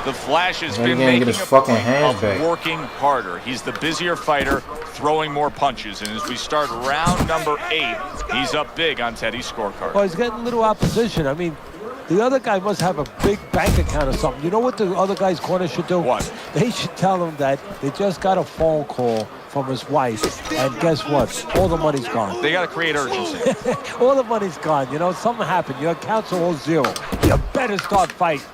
The Flash has Yeah, been he can't making get his a fucking point hands of back. working harder. He's the busier fighter, throwing more punches. And as we start round number 8, he's up big on Teddy's scorecard. Well, he's getting little opposition. I mean, The other guy must have a big bank account or something. You know what the other guy's corner should do? What? They should tell him that they just got a phone call from his wife, and guess what? All the money's gone. They got to create urgency. All the money's gone. You know, something happened. Your accounts are all zero. You better start fighting.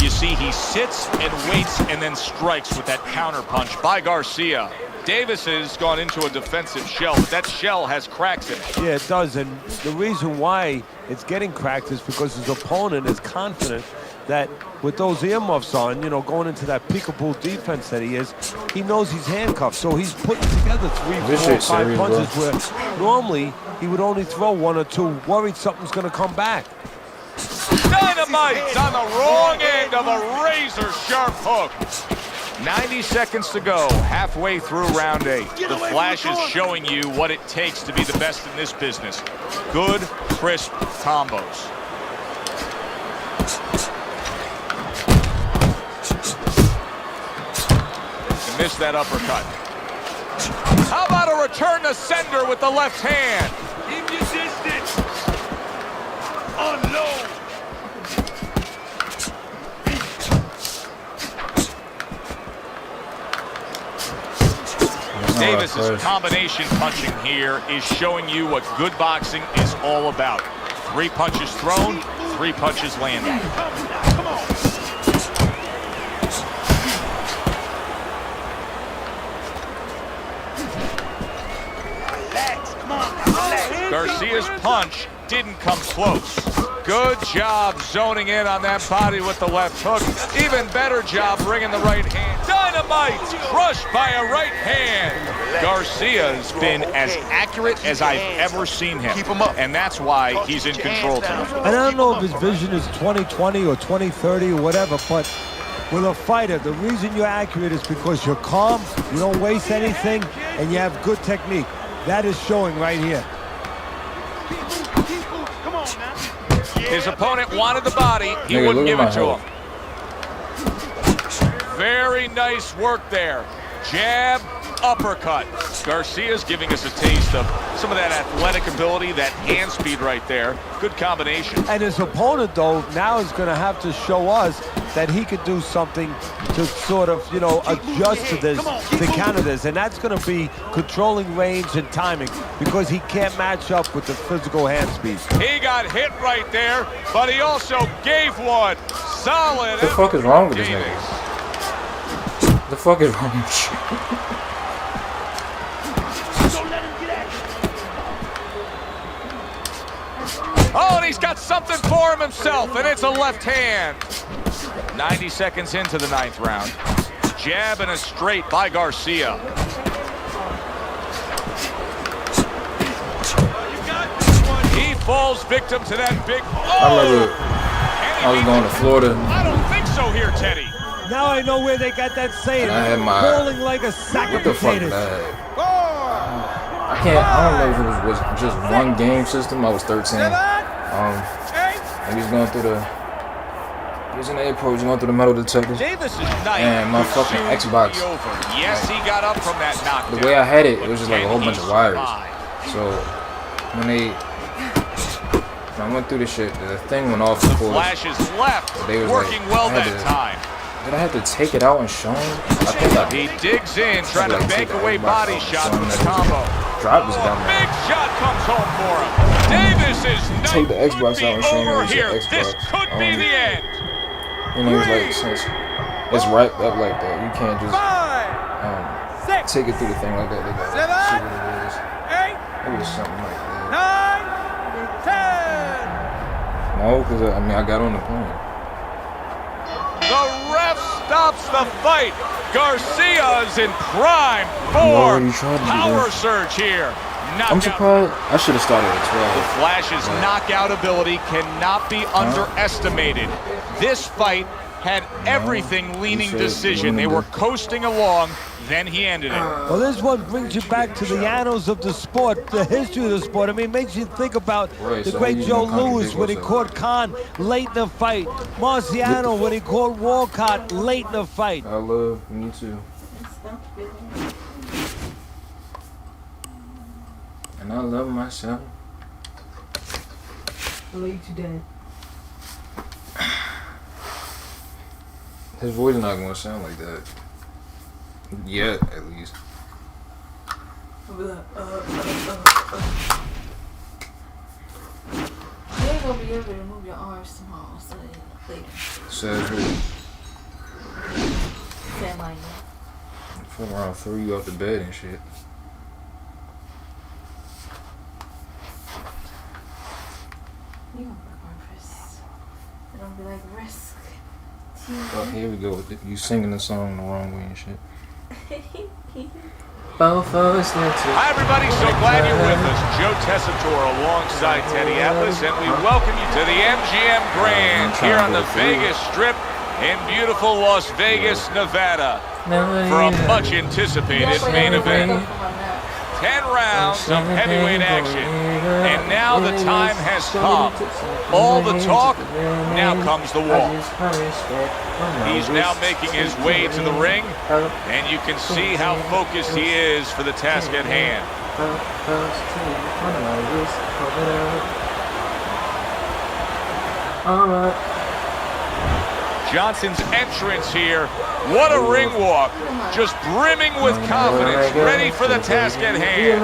You see, he sits and waits and then strikes with that counter punch by Garcia. Davis has gone into a defensive shell, but that shell has cracks in it. Yeah, it does, and the reason why it's getting cracked is because his opponent is confident that with those earmuffs on, you know, going into that peekaboo defense that he is, he knows he's handcuffed, so he's putting together 3, 4, 5 punches where normally he would only throw 1 or 2, worried something's going to come back. Dynamite's on the wrong end of a razor-sharp hook. 90 seconds to go, halfway through round 8. The Flash is showing you what it takes to be the best in this business. Good, crisp combos. You missed that uppercut. How about a return to sender with the left hand? Keep your distance. Unload. Davis's combination punching here is showing you what good boxing is all about. 3 punches thrown, 3 punches landed. Come on. Relax. Come on. Relax. Garcia's punch didn't come close. Good job zoning in on that body with the left hook. Even better job bringing the right hand. Dynamite crushed by a right hand. Garcia's been as accurate as I've ever seen him. Keep him up. And that's why he's in control tonight. And I don't know if his vision is 20/20 or 20/30 or whatever, but with a fighter, the reason you're accurate is because you're calm, you don't waste anything, and you have good technique. That is showing right here. Come on now. His opponent wanted the body. He wouldn't give it to him. Very nice work there. Jab, uppercut. Garcia's giving us a taste of some of that athletic ability, that hand speed right there. Good combination. And his opponent, though, now is going to have to show us that he could do something to sort of, you know, adjust to this, to counter this. And that's going to be controlling range and timing, because he can't match up with the physical hand speed. He got hit right there, but he also gave one. Solid. What the fuck is wrong with this nigga? The fuck is wrong with you? Oh, and he's got something for him himself, and it's a left hand. 90 seconds into the 9th round. Jab and a straight by Garcia. He falls victim to that big... Oh! I remember I was going to Florida. I don't think so here, Teddy. Now I know where they got that saying. I had my... Falling like a sack What of the fuck potatoes. I don't know if it was just one game system. I was 13. And he was going through the... He was in the airport, he was going through the metal detector. And my fucking Xbox. Yes, he got up from that knockdown. The way I had it, it was just like a whole bunch of wires. So when I went through the shit, the thing went off the course. Flash is left, They was working like, well that time. Did I have to take it out and show him? I think I He digs in, trying to bank away body shots with the combo. Drop was down there. Big shot comes home for him. Davis is Take the Xbox out and show him over it's here. an Xbox. This could be the end. And he was like, since it's wrapped up like that, you can't just take it through the thing like that. They gotta see what it is. It was something like that. 9, 10. No, because I mean I got on the plane. The ref stops the fight. Garcia's in prime form. Power surge here. Knockout. I'm surprised. I should have started at 12. The Flash's knockout ability cannot be underestimated. This fight had everything leaning decision. They were coasting along, then he ended it. Well, this one brings you back to the annals of the sport, the history of the sport. I mean, it makes you think about the great Joe Louis when he caught Khan late in the fight. Marciano when he caught Walcott late in the fight. I love me too. And I love myself. I love you too, Dad. His voice not gonna sound like that. Yet, at least. You ain't gonna be able to move your arms tomorrow, so later. Says who? Sam like Fuck around, throw you off the bed and shit. you gonna work on wrists. It don't be like risk. Oh, here we go with it. You singing the song the wrong way and shit. Both of us Hi, everybody. So glad you're with us. Joe Tessitore alongside Teddy Atlas, and we welcome you to the MGM Grand here on the Vegas Strip in beautiful Las Vegas, Nevada, for a much-anticipated main event. 10 rounds of heavyweight action, and now the time has come. All the talk, now comes the walk. He's now making his way to the ring, and you can see how focused he is for the task at hand. Johnson's entrance here, what a ring walk, just brimming with confidence, ready for the task at hand.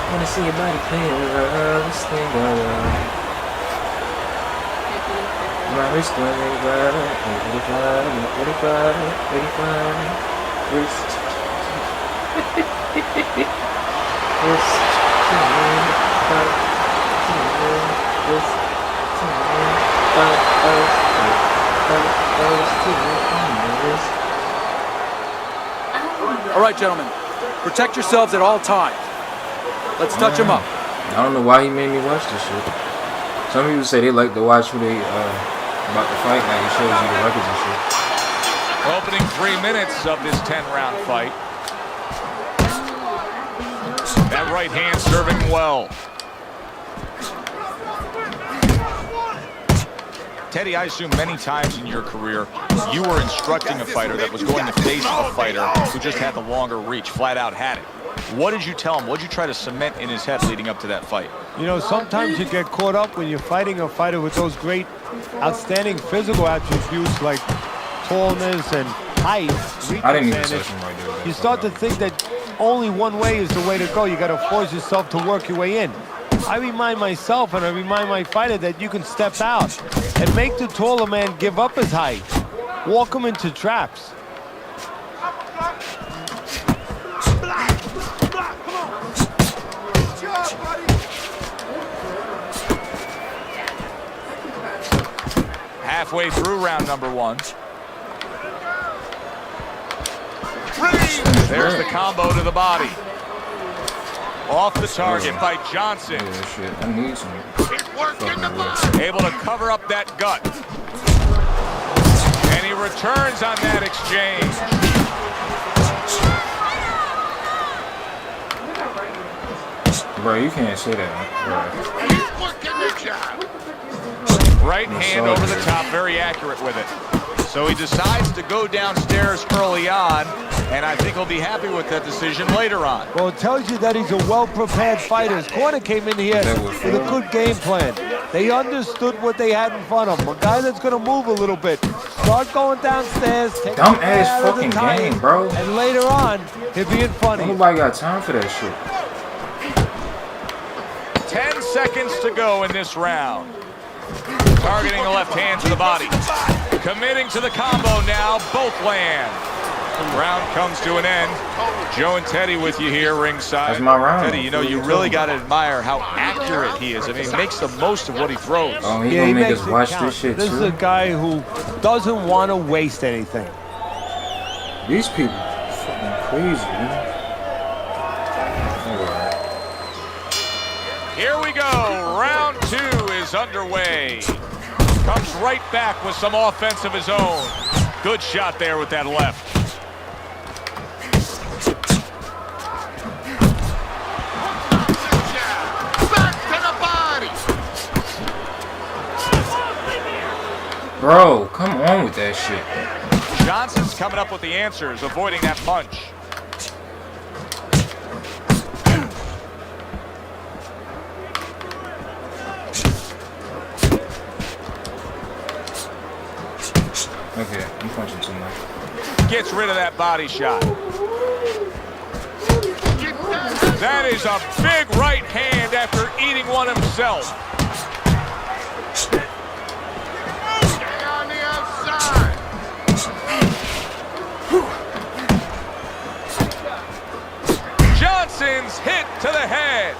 I wanna see your body playing around this thing around. My wrist going ready fly, wrist. All right, gentlemen, protect yourselves at all times. Let's touch him up. I don't know why he made me watch this shit. Some people say they like to watch who they about to fight, like it shows you the records and shit. Opening 3 minutes of this 10-round fight. That right hand serving well. Teddy, I assume many times in your career, you were instructing a fighter that was going to face a fighter who just had the longer reach, flat out had it. What did you tell him? What did you try to cement in his head leading up to that fight? You know, sometimes you get caught up when you're fighting a fighter with those great, outstanding physical attributes like tallness and height. I didn't even touch him right there. You start to think that only one way is the way to go. You got to force yourself to work your way in. I remind myself and I remind my fighter that you can step out and make the taller man give up his height. Walk him into traps. Halfway through round number 1. There's the combo to the body. Off the target by Johnson. Yeah, shit. I need some. Able to cover up that gut. And he returns on that exchange. Bro, you can't say that, bro. Right hand over the top, very accurate with it. So he decides to go downstairs early on, and I think he'll be happy with that decision later on. Well, it tells you that he's a well-prepared fighter. His corner came in here with a good game plan. They understood what they had in front of them. A guy that's going to move a little bit. Start going downstairs. Take dumb-ass fucking game, bro. And later on, he'll be in front of you. Nobody got time for that shit. 10 seconds to go in this round. Targeting the left hand to the body. Committing to the combo now. Both land. Round comes to an end. Joe and Teddy with you here ringside. That's my round. Teddy, you know, you really got to admire how accurate he is. I mean, he makes the most of what he throws. Oh, he gonna make us watch this shit, This is a guy who doesn't want to waste anything. These people are fucking crazy, man. Here we go. Round 2 is underway. Comes right back with some offense of his own. Good shot there with that left. Bro, come on with that shit. Johnson's coming up with the answers, avoiding that punch. Okay, I'm punching too much. Gets rid of that body shot. That is a big right hand after eating one himself. Stay on the outside. Johnson's hit to the head.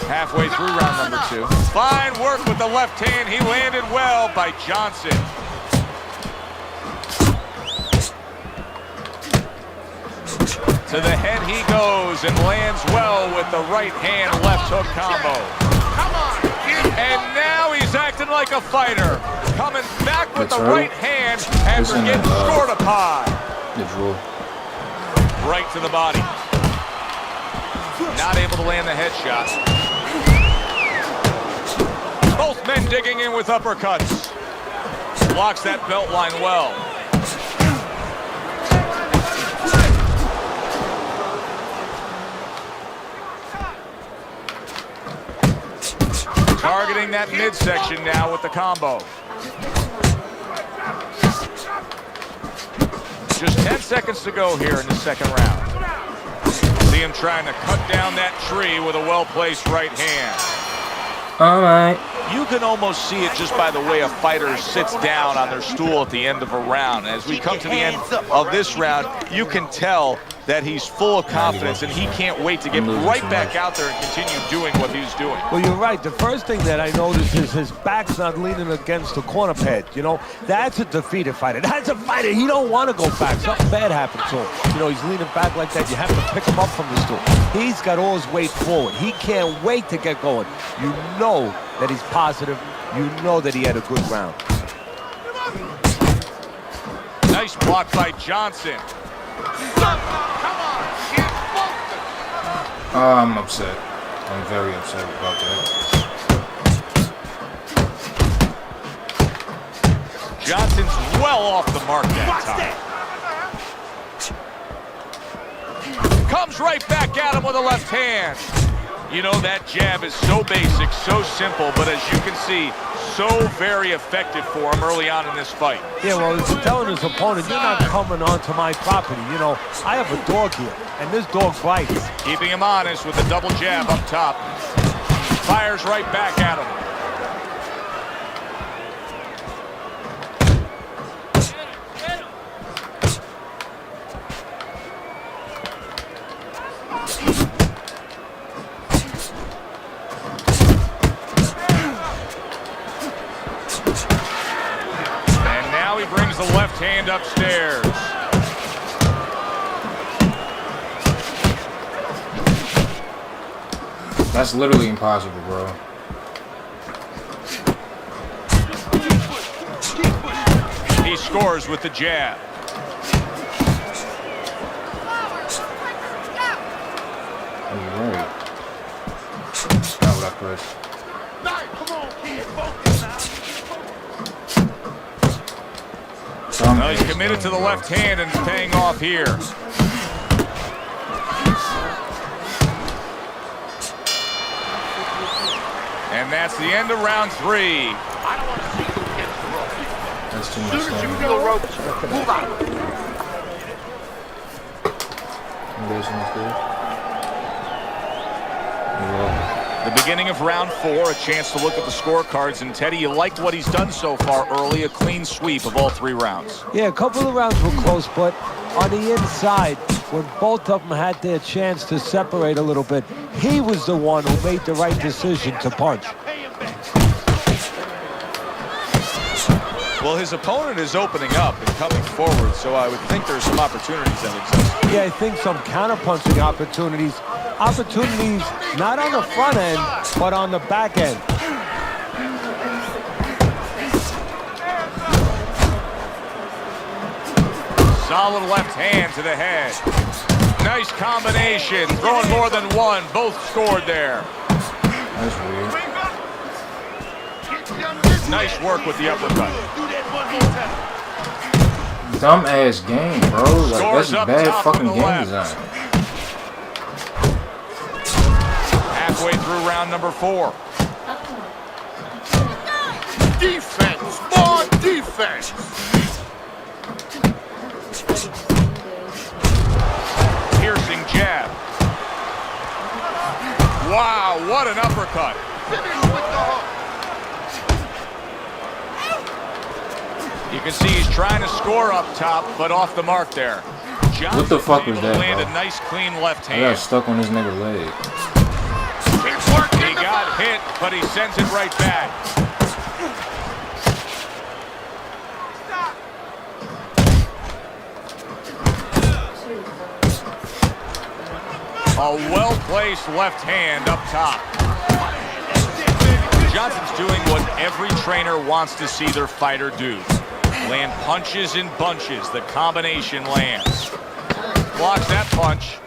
Halfway through round number 2. Fine work with the left hand. He landed well by Johnson. To the head he goes and lands well with the right hand left hook combo. Come on, kid. And now he's acting like a fighter. Coming back with the right hand after getting scored upon. The draw. Right to the body. Not able to land the headshot. Both men digging in with uppercuts. Blocks that belt line well. Targeting that midsection now with the combo. Just 10 seconds to go here in the second round. See him trying to cut down that tree with a well-placed right hand. All right. You can almost see it just by the way a fighter sits down on their stool at the end of a round. As we come to the end of this round, you can tell that he's full of confidence and he can't wait to get right back out there and continue doing what he's doing. Well, you're right. The first thing that I noticed is his back's not leaning against the corner pad. You know, that's a defeated fighter. That's a fighter. He don't want to go back. Something bad happened to him. You know, he's leaning back like that. You have to pick him up from the stool. He's got all his weight forward. He can't wait to get going. You know that he's positive. You know that he had a good round. Nice block by Johnson. I'm upset. I'm very upset about that. Johnson's well off the mark that time. Comes right back at him with a left hand. You know, that jab is so basic, so simple, but as you can see, so very effective for him early on in this fight. Yeah, well, he's telling his opponent, you're not coming onto my property. You know, I have a dog here, and this dog bites. Keeping him honest with a double jab up top. Fires right back at him. The left hand upstairs. That's literally impossible, bro. He scores with the jab. Alright. Not what I pressed. Come on, kid. Focus now. Well, he's committed to the left hand and it's paying off here. And that's the end of round 3. I don't want to see who gets the rope. That's too much. As soon as you feel the ropes, move out. The beginning of round 4, a chance to look at the scorecards. And Teddy, you liked what he's done so far early, a clean sweep of all 3 rounds. Yeah, a couple of rounds were close, but on the inside, when both of them had their chance to separate a little bit, he was the one who made the right decision to punch. Well, his opponent is opening up and coming forward, so I would think there's some opportunities that exist. Yeah, I think some counter-punching opportunities. Opportunities not on the front end, but on the back end. Solid left hand to the head. Nice combination, throwing more than one. Both scored there. That's weird. Nice work with the uppercut. Do that one Dumbass game, bro. Like, that's bad fucking game design. Halfway through round number 4. Defense, more defense. Piercing jab. Wow, what an uppercut. Finish with the hook. You can see he's trying to score up top, but off the mark there. Johnson what the fuck was that, land bro? a nice clean left I hand. got stuck on this nigga leg. He got hit, but he sends it right back. A well-placed left hand up top. Johnson's doing what every trainer wants to see their fighter do. Land punches in bunches. The combination lands. Blocks that punch.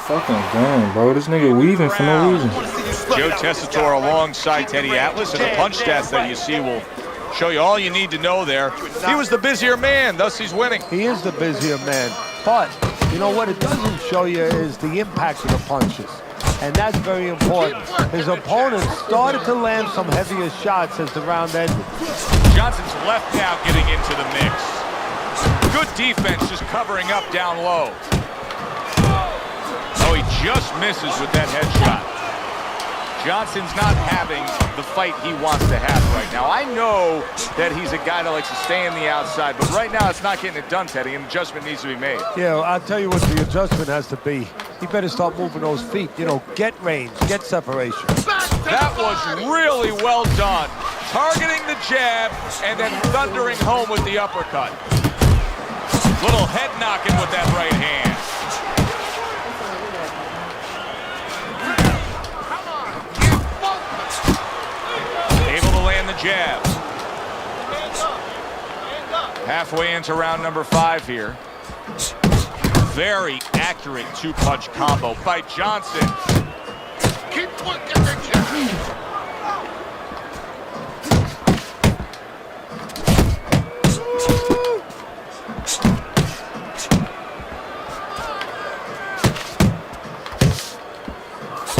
Fucking gun, bro. This nigga weaving for no reason. Joe Tessitore alongside Teddy Atlas, and the punch stats that you see will show you all you need to know there. He was the busier man, thus he's winning. He is the busier man, but you know what it doesn't show you is the impact of the punches. And that's very important. His opponent started to land some heavier shots as the round ended. Johnson's left now getting into the mix. Good defense, just covering up down low. Oh, he just misses with that headshot. Johnson's not having the fight he wants to have right now. I know that he's a guy that likes to stay on the outside, but right now it's not getting it done, Teddy. An adjustment needs to be made. Yeah, I'll tell you what the adjustment has to be. He better start moving those feet. You know, get range, get separation. That was really well done. Targeting the jab and then thundering home with the uppercut. Little head knocking with that right hand. Able to land the jab. Halfway into round number 5 here. Very accurate 2-punch combo by Johnson. Keep working the jab.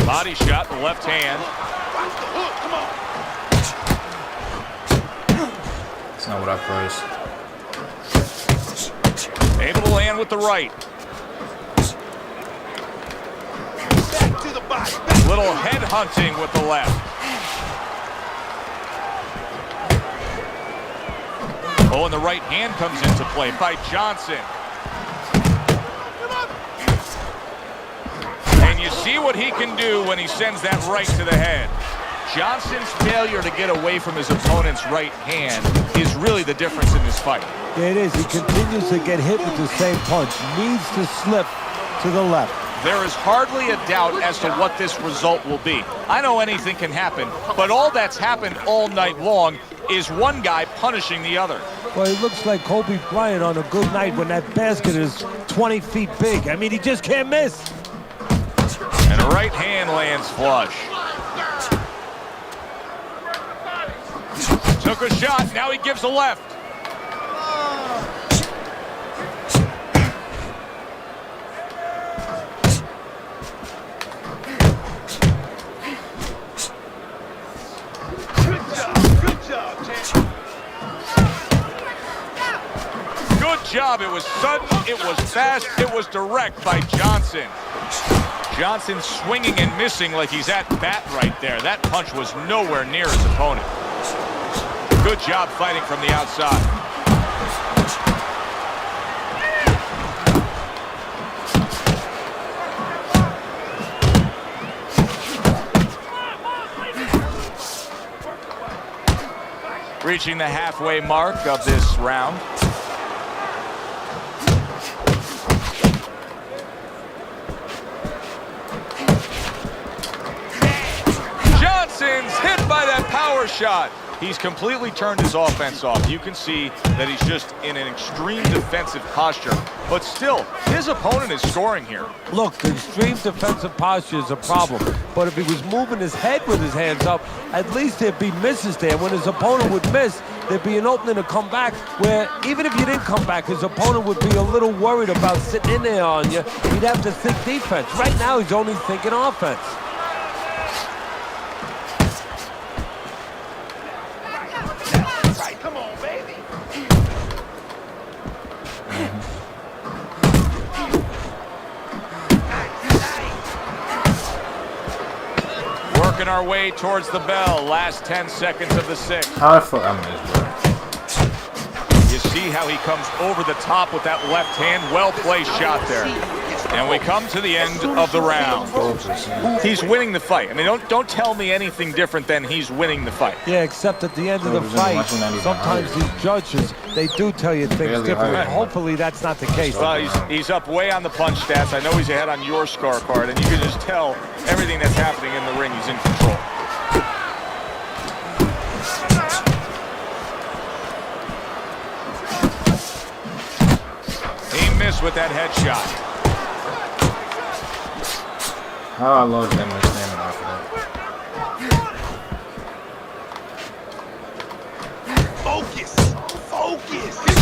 Body shot, the left hand. That's not what I priced. Able to land with the right. Back to the body. Little head hunting with the left. Oh, and the right hand comes into play by Johnson. And you see what he can do when he sends that right to the head. Johnson's failure to get away from his opponent's right hand is really the difference in this fight. Yeah, it is. He continues to get hit with the same punch. Needs to slip to the left. There is hardly a doubt as to what this result will be. I know anything can happen, but all that's happened all night long is one guy punishing the other. Well, it looks like Kobe Bryant on a good night when that basket is 20 feet big. I mean, he just can't miss. And a right hand lands flush. Took a shot, now he gives a left. Good job, Ted. Good job, it was sudden, it was fast, it was direct by Johnson. Johnson swinging and missing like he's at bat right there. That punch was nowhere near his opponent. Good job fighting from the outside. Reaching the halfway mark of this round. Johnson's hit by that power shot. He's completely turned his offense off. You can see that he's just in an extreme defensive posture. But still, his opponent is scoring here. Look, the extreme defensive posture is a problem. But if he was moving his head with his hands up, at least there'd be misses there. When his opponent would miss, there'd be an opening to come back where even if you didn't come back, his opponent would be a little worried about sitting in there on you. He'd have to think defense. Right now, he's only thinking offense. Come on, baby. Working our way towards the bell. Last 10 seconds of the sixth. How the fuck I missed, bro? You see how he comes over the top with that left hand. Well-placed shot there. And we come to the end of the round. He's winning the fight. I mean, don't tell me anything different than he's winning the fight. Yeah, except at the end of the fight, sometimes these judges, they do tell you things different. Hopefully that's not the case. Well, he's up way on the punch stats. I know he's ahead on your scorecard, and you can just tell everything that's happening in the ring, he's in control. He missed with that headshot. How I love them standing off of that. Focus.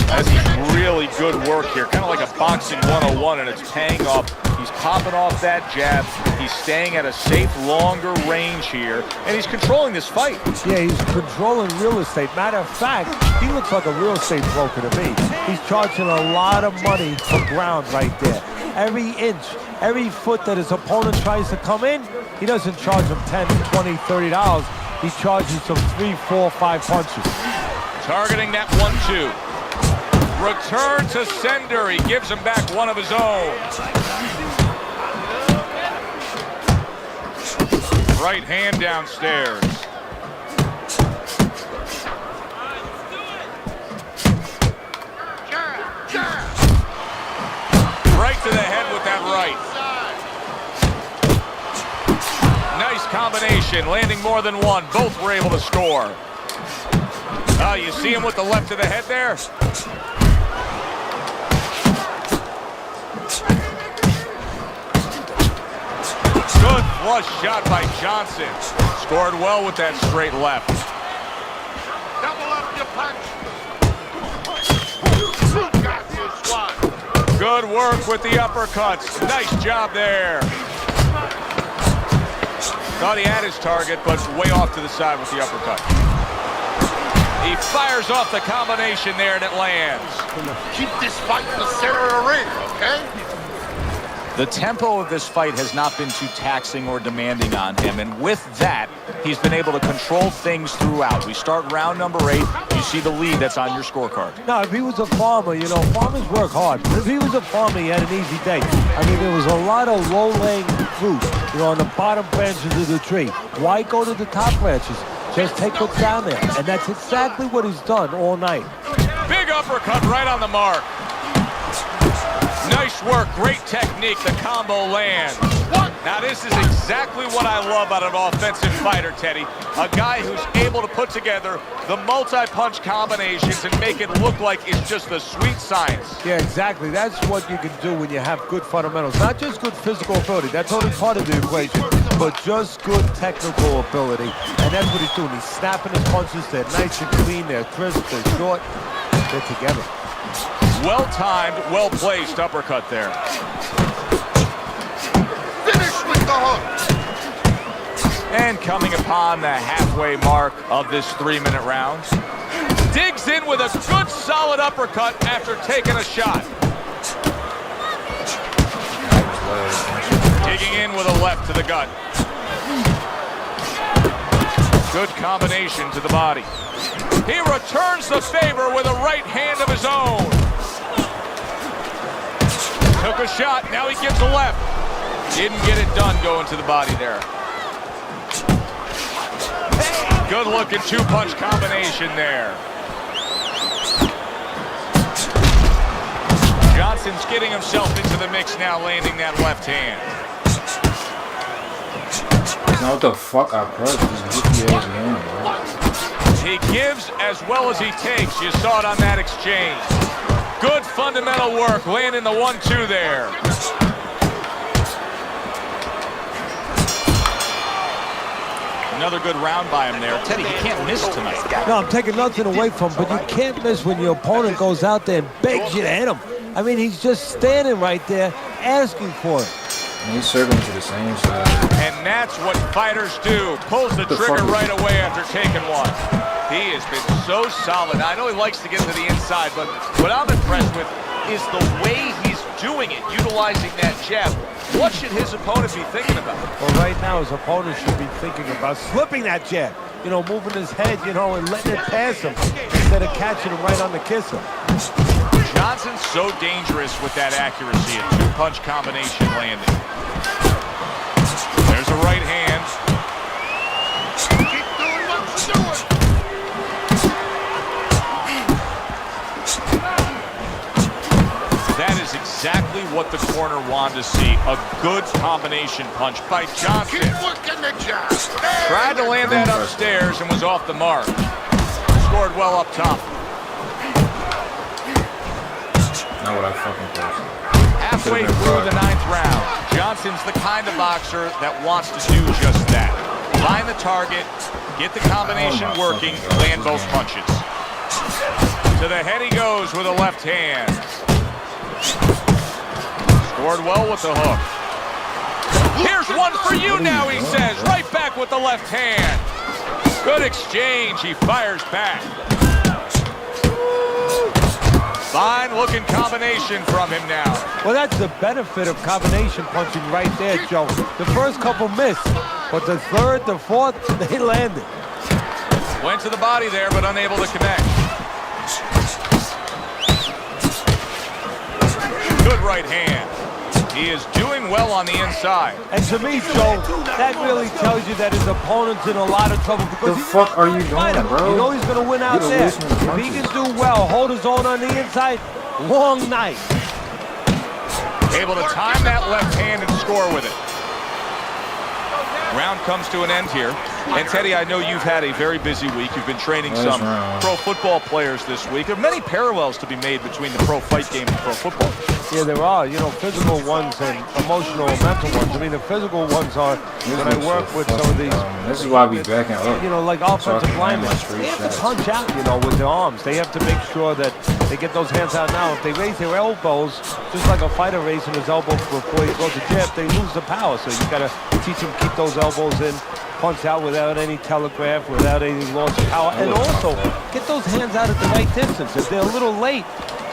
That's really good work here, kind of like a boxing 101, and it's paying off. He's popping off that jab. He's staying at a safe, longer range here, and he's controlling this fight. Yeah, he's controlling real estate. Matter of fact, he looks like a real estate broker to me. He's charging a lot of money for ground right there. Every inch, every foot that his opponent tries to come in, he doesn't charge him $10, $20, $30. He charges him 3, 4, 5 punches. Targeting that 1-2. Return to sender. He gives him back one of his own. Right hand downstairs. Right to the head with that right. Nice combination, landing more than one. Both were able to score. Oh, you see him with the left to the head there? Good flush shot by Johnson. Scored well with that straight left. Double up your punch. Good work with the uppercuts. Nice job there. Thought he had his target, but way off to the side with the uppercut. He fires off the combination there, and it lands. Keep this fight in the center of the ring, okay? The tempo of this fight has not been too taxing or demanding on him, and with that, he's been able to control things throughout. We start round number 8. You see the lead that's on your scorecard. Now, if he was a farmer, you know, farmers work hard. But if he was a farmer, he had an easy day. I mean, there was a lot of low-laying fruit, you know, on the bottom branches of the tree. Why go to the top branches? Just take what's down there. And that's exactly what he's done all night. Big uppercut right on the mark. Nice work, great technique, the combo lands. Now this is exactly what I love out of an offensive fighter, Teddy. A guy who's able to put together the multi-punch combinations and make it look like it's just the sweet science. Yeah, exactly. That's what you can do when you have good fundamentals. Not just good physical ability, that's only part of the equation, but just good technical ability. And that's what he's doing. He's snapping his punches. They're nice and clean, they're crisp, they're short, they're together. Well-timed, well-placed uppercut there. Finish with the hook. And coming upon the halfway mark of this 3-minute round, digs in with a good solid uppercut after taking a shot. Digging in with a left to the gut. Good combination to the body. He returns the favor with a right hand of his own. Took a shot, now he gives a left. Didn't get it done going to the body there. Good looking 2-punch combination there. Johnson's getting himself into the mix now, landing that left hand. Now what the fuck I pressed this goofy ass hand, bro? He gives as well as he takes. You saw it on that exchange. Good fundamental work, landing the 1-2 there. Another good round by him there. Teddy, he can't miss tonight. No, I'm taking nothing away from him, but you can't miss when your opponent goes out there and begs you to hit him. I mean, he's just standing right there asking for it. And he's circling to the same side. And that's what fighters do. Pulls the trigger right away after taking one. He has been so solid. I know he likes to get to the inside, but what I'm impressed with is the way he's doing it, utilizing that jab. What should his opponent be thinking about? Well, right now, his opponent should be thinking about slipping that jab. You know, moving his head, you know, and letting it pass him instead of catching him right on the kisser. Johnson's so dangerous with that accuracy, a two-punch combination landing. There's a right hand. Keep doing what you're doing. That is exactly what the corner wanted to see. A good combination punch by Johnson. Keep working the job. Tried to land that upstairs and was off the mark. Scored well up top. Not what I fucking thought. Halfway through the 9th round, Johnson's the kind of boxer that wants to do just that. Find the target, get the combination working, land both punches. To the head he goes with a left hand. Scored well with the hook. Here's one for you now, he says. Right back with the left hand. Good exchange. He fires back. Fine looking combination from him now. Well, that's the benefit of combination punching right there, Joe. The first couple missed, but the third, the fourth, they landed. Went to the body there, but unable to connect. Good right hand. He is doing well on the inside. And to me, Joe, that really tells you that his opponent's in a lot of trouble. Because The fuck are you doing, bro? You know he's going to win out You're there. losing the If he can do well, hold his own on the inside, long night. Able to time that left hand and score with it. Round comes to an end here. And Teddy, I know you've had a very busy week. You've been training some pro football players this week. There are many parallels to be made between the pro fight game and pro football. Yeah, there are, you know, physical ones and emotional and mental ones. I mean, the physical ones are when I work with some of these. This is why we backing up. You know, like offensive linemen, they have to punch out, you know, with their arms. They have to make sure that they get those hands out now. If they raise their elbows, just like a fighter raising his elbow before he goes to jab, they lose the power. So you got to teach them to keep those elbows in, punch out without any telegraph, without any loss of power, and also get those hands out at the right distance. If they're a little late,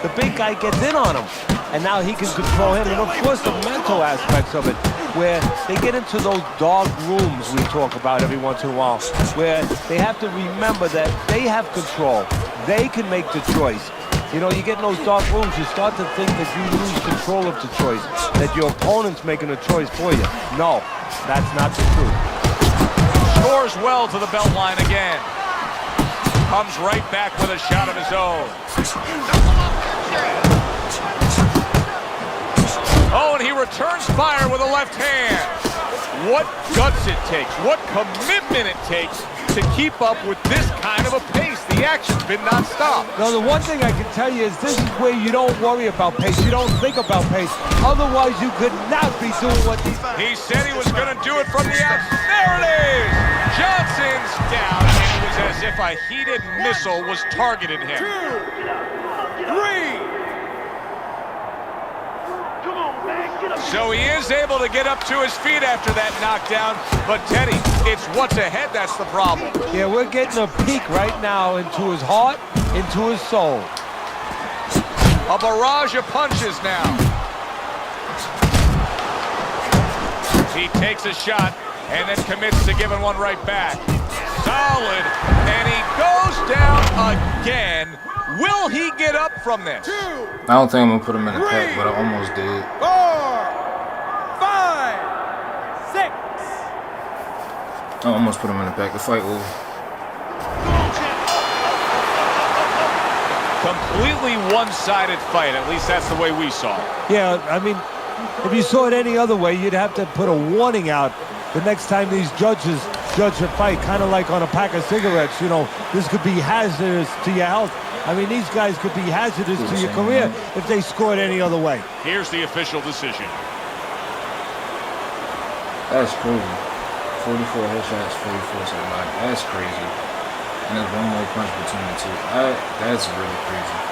the big guy gets in on him, and now he can control him. And of course, the mental aspects of it, where they get into those dark rooms we talk about every once in a while, where they have to remember that they have control. They can make the choice. You know, you get in those dark rooms, you start to think that you lose control of the choice, that your opponent's making a choice for you. No, that's not the truth. Scores well to the belt line again. Comes right back with a shot of his own. Oh, and he returns fire with a left hand. What guts it takes, what commitment it takes to keep up with this kind of a pace. The action's been nonstop. Now, the one thing I can tell you is this is where you don't worry about pace. You don't think about pace. Otherwise, you could not be doing what these... He said he was going to do it from the outside. There it is! Johnson's down, and it was as if a heated missile was targeting him. 2, 3. So he is able to get up to his feet after that knockdown, but Teddy, it's what's ahead that's the problem. Yeah, we're getting a peek right now into his heart, into his soul. A barrage of punches now. He takes a shot and then commits to giving one right back. Solid, and he goes down again. Will he get up from this? 2, I don't think I'm gonna put him in the pack, but I almost did. 4, 5, 6. I almost put him in the pack. The fight over. Completely one-sided fight. At least that's the way we saw it. Yeah, I mean, if you saw it any other way, you'd have to put a warning out the next time these judges judge a fight, kind of like on a pack of cigarettes. You know, this could be hazardous to your health. I mean, these guys could be hazardous to your career if they scored any other way. Here's the official decision. That's crazy. 44 headshots, 44 to the body. That's crazy. And there's one more punch between the two. That's really crazy.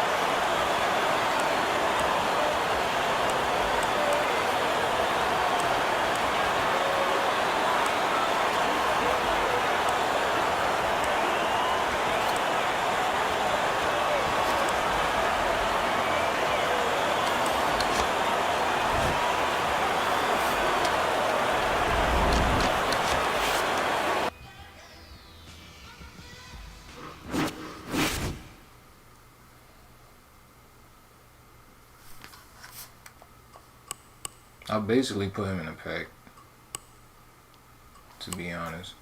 I'll basically put him in a pack, to be honest.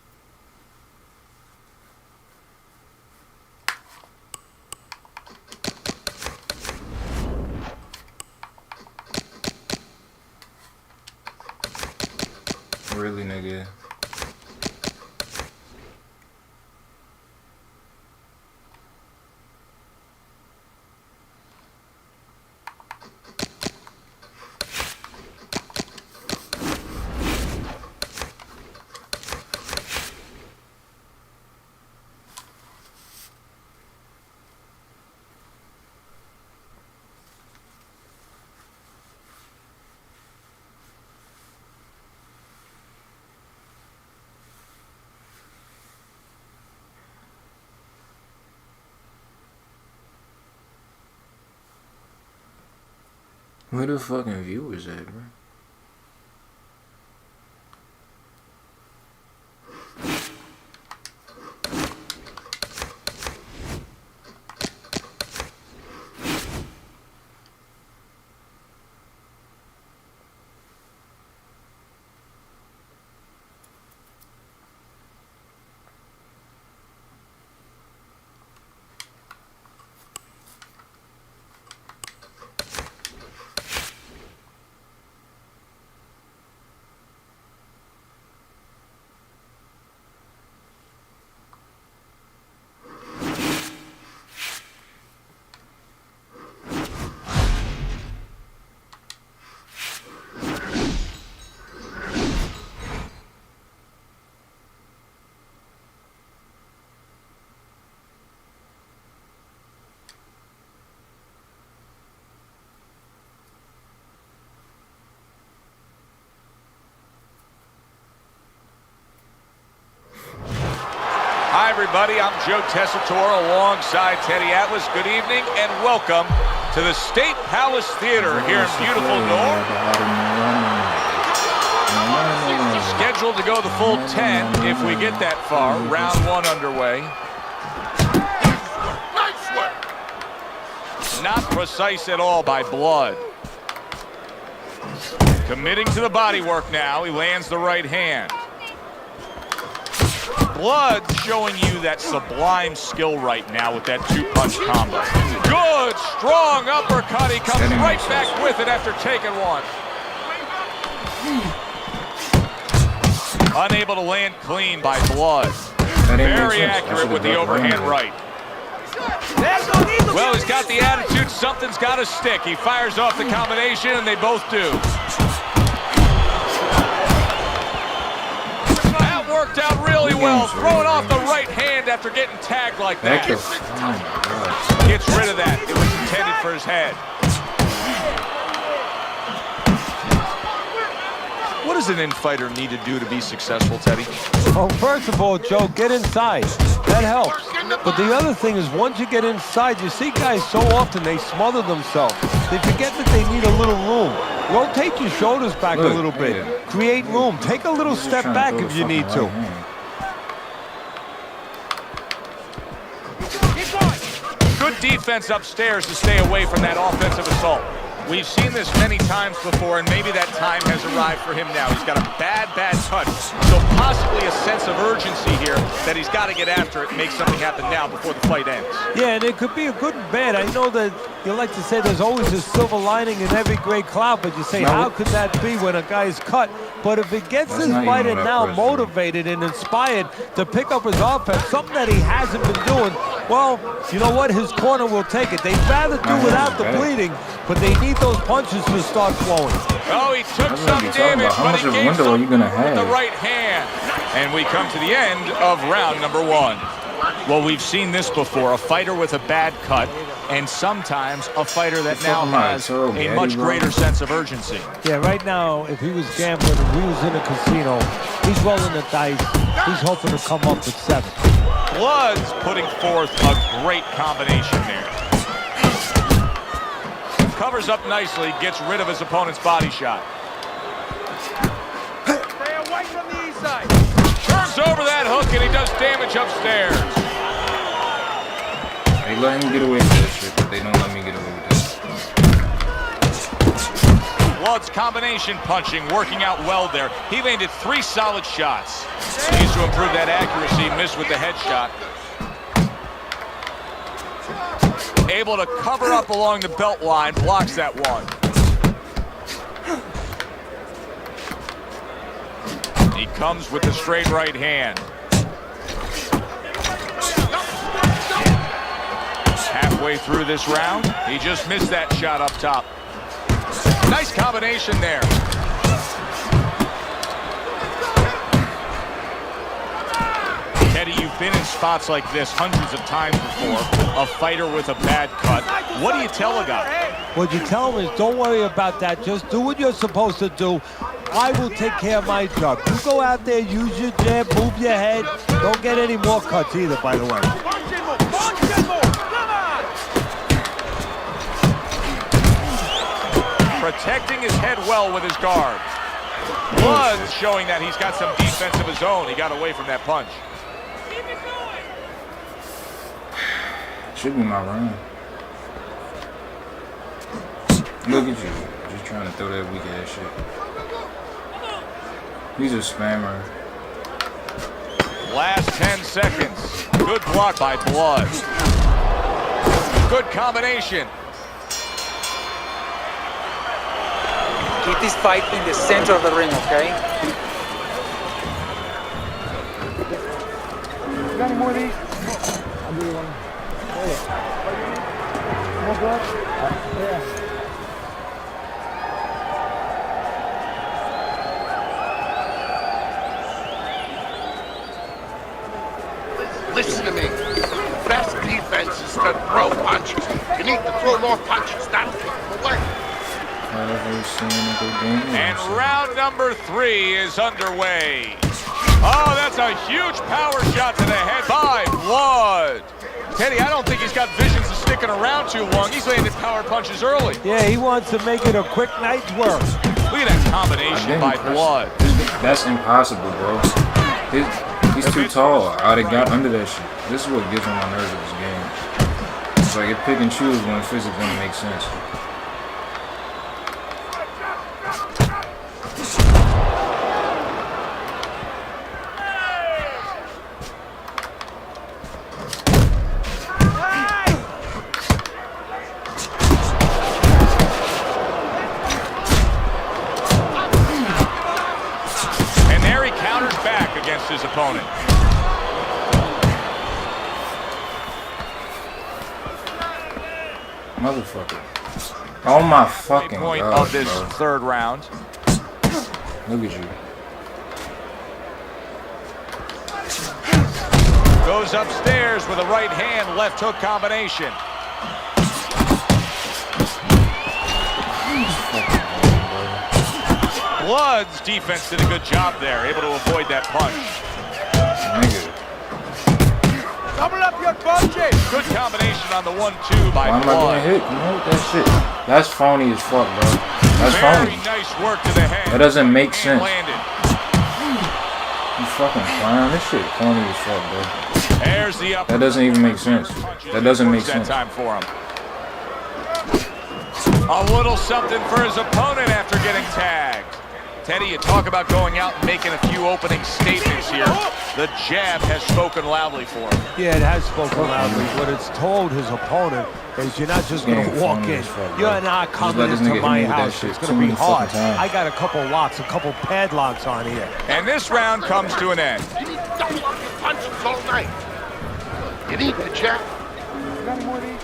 Really, nigga? Where the fucking viewers at, bro? Hi, everybody. I'm Joe Tessitore alongside Teddy Atlas. Good evening and welcome to the State Palace Theater here in beautiful North. Scheduled to go the full 10 if we get that far. Round one underway. Not precise at all by Blood. Committing to the body work now. He lands the right hand. Blood showing you that sublime skill right now with that two-punch combo. Good, strong uppercut. He comes right back with it after taking one. Unable to land clean by Blood. Very accurate with the overhand right. Well, he's got the attitude, something's got to stick. He fires off the combination, and they both do. That worked out really well, throwing off the right hand after getting tagged like that. Gets rid of that. It was intended for his head. What does an in-fighter need to do to be successful, Teddy? Well, first of all, Joe, get inside. That helps. But the other thing is, once you get inside, you see guys so often they smother themselves. They forget that they need a little room. Rotate your shoulders back a little bit. Create room. Take a little step back if you need to. Good defense upstairs to stay away from that offensive assault. We've seen this many times before, and maybe that time has arrived for him now. He's got a bad touch, so possibly a sense of urgency here that he's got to get after it and make something happen now before the fight ends. Yeah, and it could be a good and bad. I know that you like to say there's always a silver lining in every gray cloud, but you say, how could that be when a guy's cut? But if it gets this fighter now motivated and inspired to pick up his offense, something that he hasn't been doing, well, you know what? His corner will take it. They'd rather do without the bleeding, but they need those punches to start flowing. Oh, he took some damage, but he gave some with the right hand. And we come to the end of round number 1. Well, we've seen this before, a fighter with a bad cut, and sometimes a fighter that now has a much greater sense of urgency. Yeah, right now, if he was gambling, if he was in a casino, he's rolling the dice. He's hoping to come up with 7. Blood's putting forth a great combination there. Covers up nicely, gets rid of his opponent's body shot. Stay away from the east side. Turns over that hook, and he does damage upstairs. They let him get away with this shit, but they don't let me get away with this. Blood's combination punching working out well there. He landed 3 solid shots. Needs to improve that accuracy, missed with the headshot. Able to cover up along the belt line, blocks that one. He comes with the straight right hand. Halfway through this round, he just missed that shot up top. Nice combination there. Teddy, you've been in spots like this hundreds of times before. A fighter with a bad cut. What do you tell a guy? What you tell him is, don't worry about that. Just do what you're supposed to do. I will take care of my job. You go out there, use your jab, move your head. Don't get any more cuts either, by the way. Protecting his head well with his guard. Blood's showing that he's got some defense of his own. He got away from that punch. Should be my round. Look at you, just trying to throw that weak ass shit. He's a spammer. Last 10 seconds. Good block by Blood. Good combination. Keep this fight in the center of the ring, okay? You got any more of these? I'll give you one. More blood? Yeah. Listen to me. Best defense is to throw punches. You need to throw more punches, not kick them away. And round number 3 is underway. Oh, that's a huge power shot to the head by Blood. Teddy, I don't think he's got visions of sticking around too long. He's landed power punches early. Yeah, he wants to make it a quick night's work. Look at that combination by Blood. That's impossible, bro. He's too tall. I'd have got under that shit. This is what gets on my nerves of this game. It's like it pick and choose when physics don't make sense. His opponent. Motherfucker. Oh my fucking point God, of this bro. 3rd round. Look at you. Goes upstairs with a right hand, left hook combination. Blood's defense did a good job there, able to avoid that punch. Nigga. Double up your punches. Good combination on the 1-2 by Why am I Blood. getting hit? You know that shit. That's phony as fuck, bro. That's Very phony. nice work to the head. That doesn't make sense. Landed. You fucking clown. This shit phony as fuck, bro. There's the upper. That doesn't even make sense. That doesn't make sense. That time for him. A little something for his opponent after getting tagged. Teddy, you talk about going out and making a few opening statements here. The jab has spoken loudly for him. Yeah, it has spoken loudly. What it's told his opponent is you're not just going to walk in. You're not coming into my house. It's going to be hard. I got a couple locks, a couple padlocks on here. And this round comes to an end. You need to double up your punches all night. You need the jab. You got any more of these?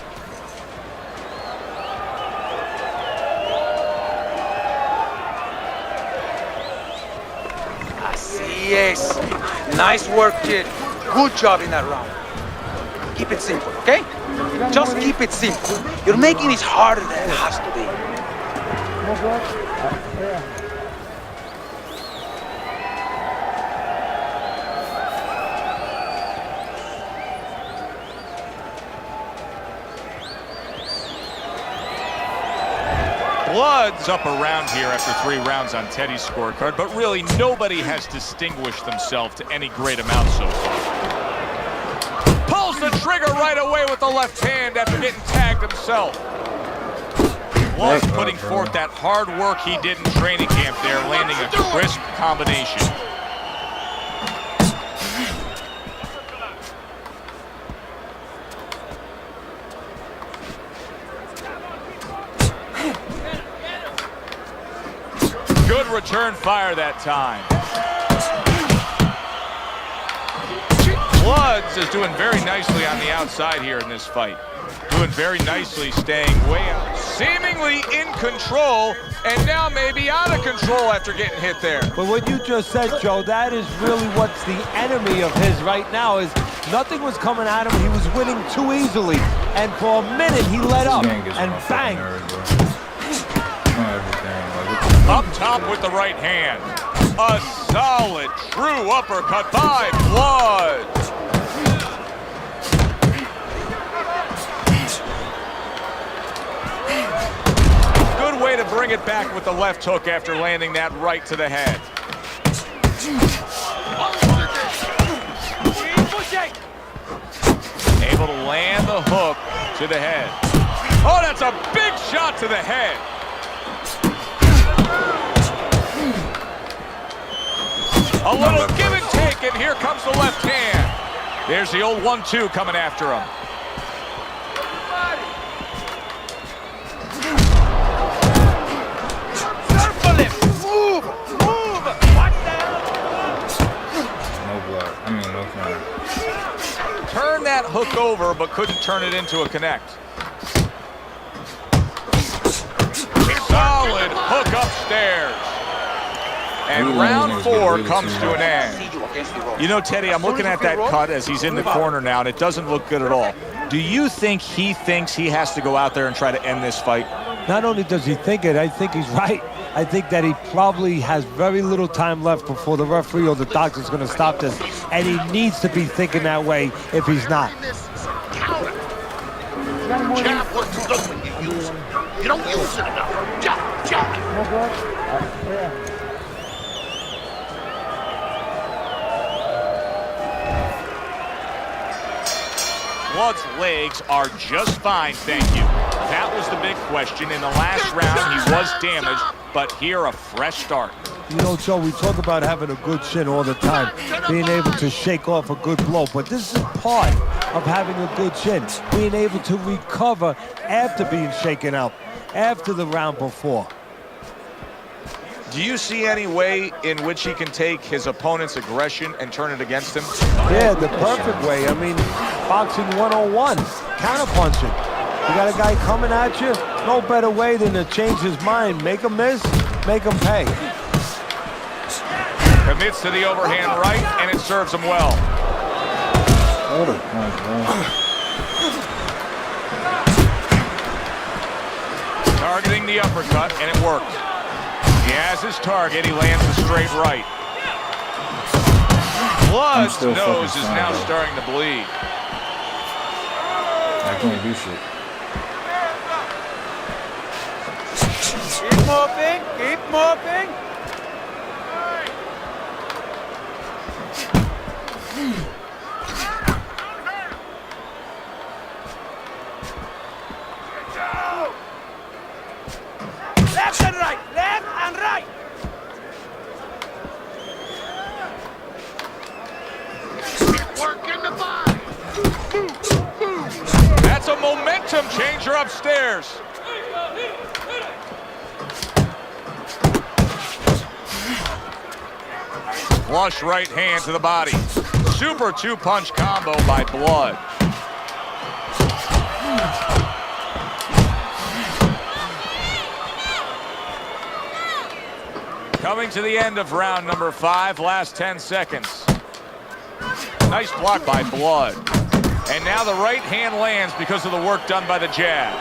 Yes. Nice work, kid. Good job in that round. Keep it simple, okay? Just keep it simple. You're making it harder than it has to be. More blood? Yeah. Blood's up around here after 3 rounds on Teddy's scorecard, but really nobody has distinguished themselves to any great amount so far. Pulls the trigger right away with the left hand after getting tagged himself. Blood's putting forth that hard work he did in training camp there, landing a crisp combination. Good return fire that time. Bloods is doing very nicely on the outside here in this fight. Doing very nicely, staying way out. Seemingly in control, and now maybe out of control after getting hit there. But what you just said, Joe, that is really what's the enemy of his right now is nothing was coming at him. He was winning too easily. And for a minute, he let up and bang. Up top with the right hand. A solid, true uppercut by Blood. Good way to bring it back with the left hook after landing that right to the head. Able to land the hook to the head. Oh, that's a big shot to the head. A little give and take, and here comes the left hand. There's the old 1-2 coming after him. Circle him! Move! Move! Watch that! No blood. I mean, no counter. Turn that hook over, but couldn't turn it into a connect. Solid hook upstairs. And round 4 comes to an end. You know, Teddy, I'm looking at that cut as he's in the corner now, and it doesn't look good at all. Do you think he thinks he has to go out there and try to end this fight? Not only does he think it, I think he's right. I think that he probably has very little time left before the referee or the doctor's going to stop this. And he needs to be thinking that way if he's not. Jab works good when you use it. You don't use it enough. Jab, jab. More blood? Yeah. Blood's legs are just fine, thank you. That was the big question. In the last round, he was damaged, but here a fresh start. You know, Joe, we talk about having a good chin all the time, being able to shake off a good blow, but this is part of having a good chin, being able to recover after being shaken out, after the round before. Do you see any way in which he can take his opponent's aggression and turn it against him? Yeah, the perfect way. I mean, boxing 101, counterpunching. You got a guy coming at you, no better way than to change his mind. Make him miss, make him pay. Commits to the overhand right, and it serves him well. Targeting the uppercut, and it worked. He has his target. He lands a straight right. Blood's nose is now starting to bleed. I can't do shit. Keep moving, keep moving. That's a momentum changer upstairs. Flush right hand to the body. Super two-punch combo by Blood. Coming to the end of round number 5, last 10 seconds. Nice block by Blood. And now the right hand lands because of the work done by the jab.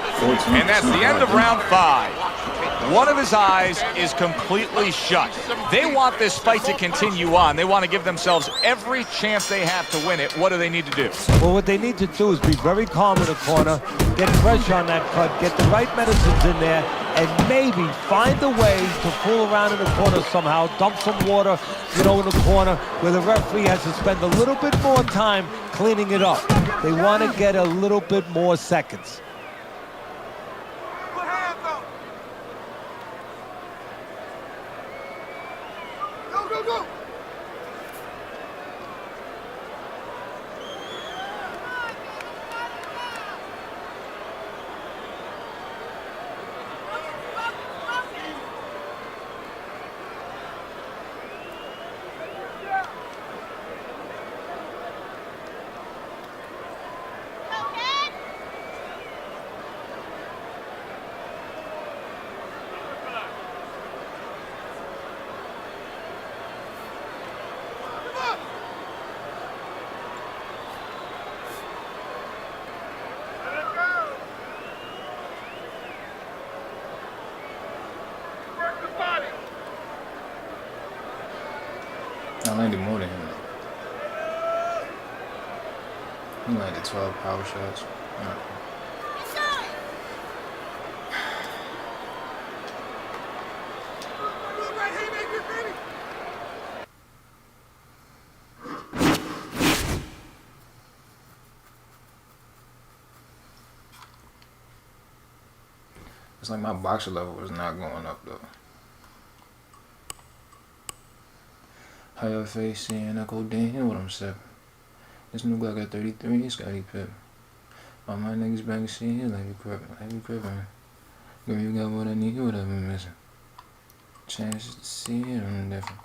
And that's the end of round 5. One of his eyes is completely shut. They want this fight to continue on. They want to give themselves every chance they have to win it. What do they need to do? Well, what they need to do is be very calm in the corner, get pressure on that cut, get the right medicines in there, and maybe find a way to fool around in the corner somehow, dump some water, in the corner where the referee has to spend a little bit more time cleaning it up. They want to get a little bit more seconds. I landed more than him. He landed 12 power shots. It's like my boxer level was not going up though. How your face saying I go damn what I'm saying. This new guy got 33, Scotty Pippen. All my niggas back seeing here like we crippin'. Girl, you got what I need, what I've been missing. Chances to see it, I'm different.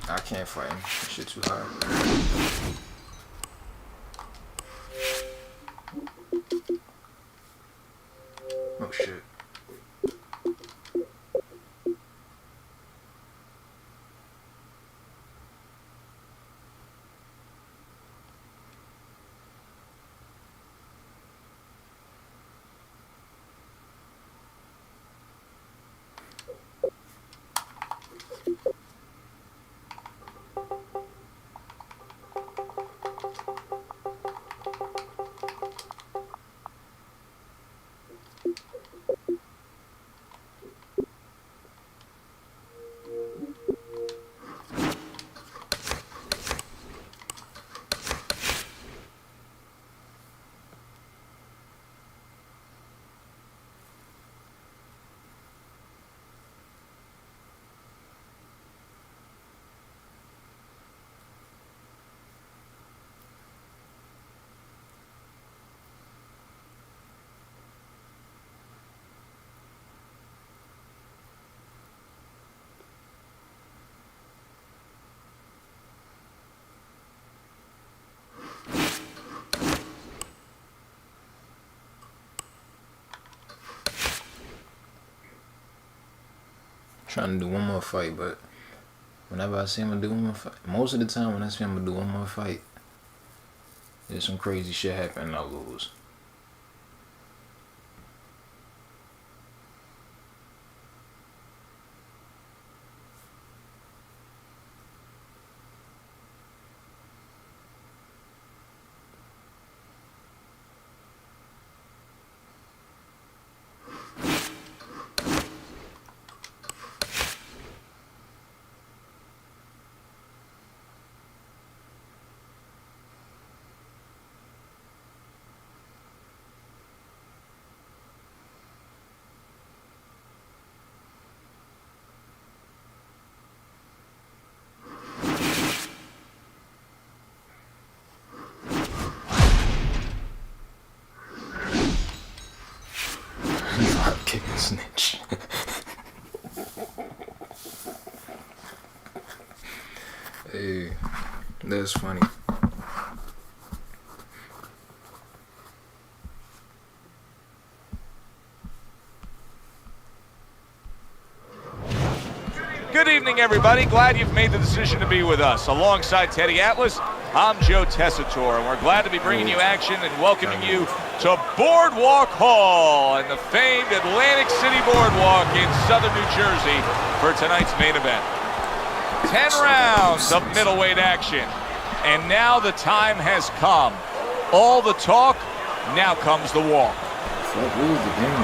I can't fight him. That shit too hard. Oh shit. trying to do one more fight, but whenever I see him do one more fight, most of the time when I see him do one more fight, there's some crazy shit happen and I lose. Kicking snitch. Hey, that's funny. Good evening, everybody. Glad you've made the decision to be with us. Alongside Teddy Atlas, I'm Joe Tessitore, and we're glad to be bringing you action and welcoming you to Boardwalk Hall and the famed Atlantic City Boardwalk in southern New Jersey for tonight's main event. 10 rounds of middleweight action, and now the time has come. All the talk, now comes the walk.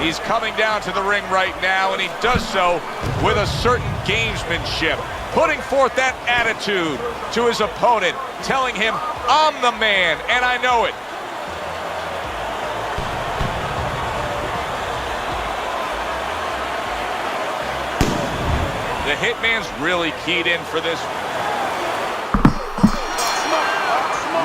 He's coming down to the ring right now, and he does so with a certain gamesmanship, putting forth that attitude to his opponent, telling him, I'm the man, and I know it. The Hitman's really keyed in for this.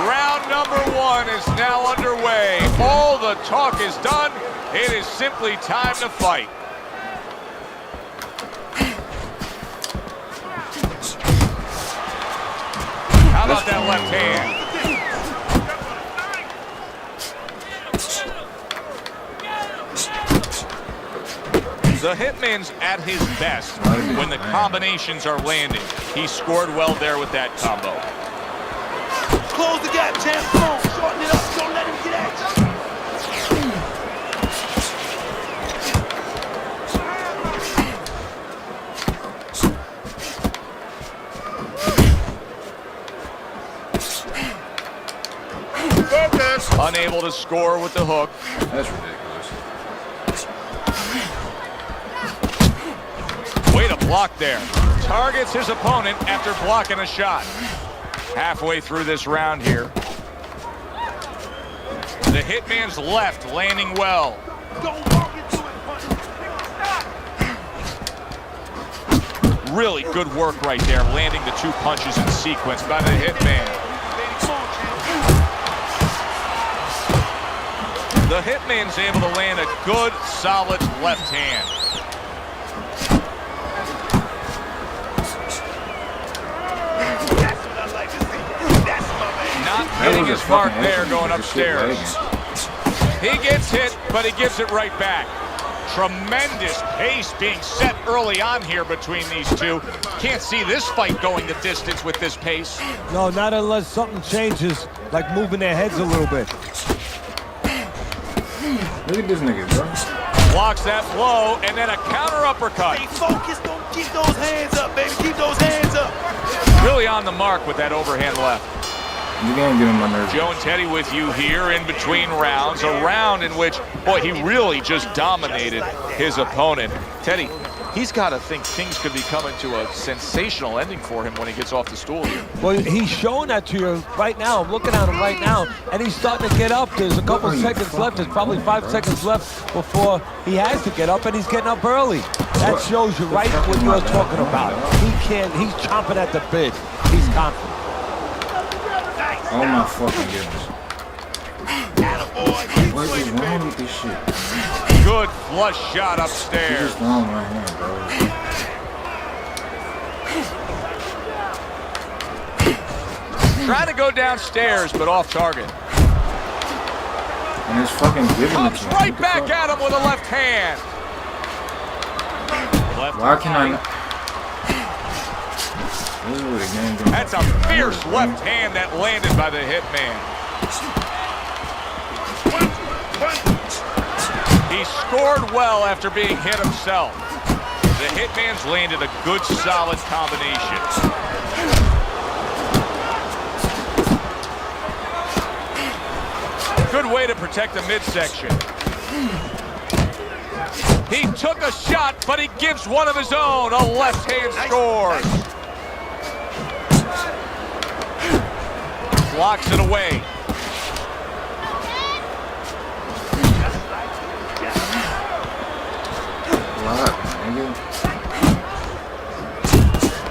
Round number 1 is now underway. All the talk is done. It is simply time to fight. How about that left hand? The Hitman's at his best when the combinations are landing. He scored well there with that combo. Close the gap, champ. Come on, shorten it up. Don't let him get at you. Unable to score with the hook. That's ridiculous. Way to block there. Targets his opponent after blocking a shot. Halfway through this round here. The Hitman's left landing well. Really good work right there, landing the 2 punches in sequence by the Hitman. The Hitman's able to land a good, solid left hand. Not hitting his mark there going upstairs. He gets hit, but he gives it right back. Tremendous pace being set early on here between these two. Can't see this fight going the distance with this pace. No, not unless something changes, like moving their heads a little bit. Look at this nigga, bro. Blocks that blow, and then a counter uppercut. Stay focused, don't keep those hands up, baby. Keep those hands up. Really on the mark with that overhand left. You can't get him my nerves. Joe and Teddy with you here in between rounds. A round in which, boy, he really just dominated his opponent. Teddy, he's got to think things could be coming to a sensational ending for him when he gets off the stool here. Well, he's showing that to you right now. I'm looking at him right now, and he's starting to get up. There's a couple seconds left. There's probably 5 seconds left before he has to get up, and he's getting up early. That shows you right what you're talking about. He's chomping at the bit. He's confident. Oh my fucking goodness. What is wrong with this shit? Good flush shot upstairs. What's wrong with my hand, bro? Trying to go downstairs, but off target. And it's fucking giving it Comes to him. right back at him with a left hand. Left Why can I eye. not? That's a fierce left hand that landed by the Hitman. He scored well after being hit himself. The Hitman's landed a good, solid combination. Good way to protect the midsection. He took a shot, but he gives one of his own. A left hand scores. Blocks it away.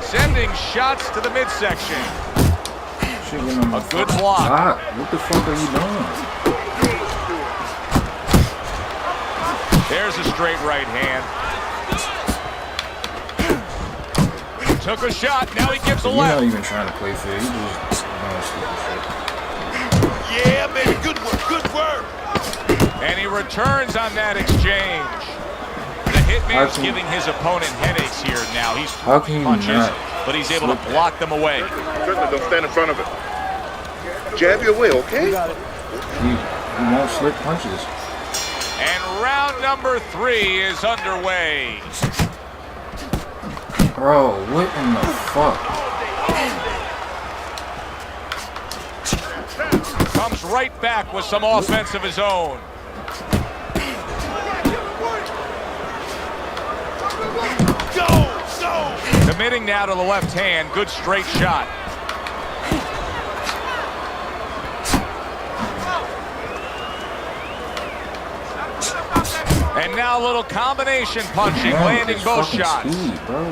Sending shots to the midsection. A good block. What the fuck are you doing? There's a straight right hand. Took a shot. Now he gives a left. You're not even trying to play fair. You just doing stupid shit. Yeah, baby. Good work. Good work. And he returns on that exchange. The Hitman's giving his opponent headaches here now. He's throwing punches, but he's able to block them away. Certainly don't stand in front of it. Jab your way, okay? He won't slip punches. And round number 3 is underway. Bro, what in the fuck? Comes right back with some offense of his own. Committing now to the left hand. Good straight shot. And now a little combination punching, landing both shots. Speed, bro.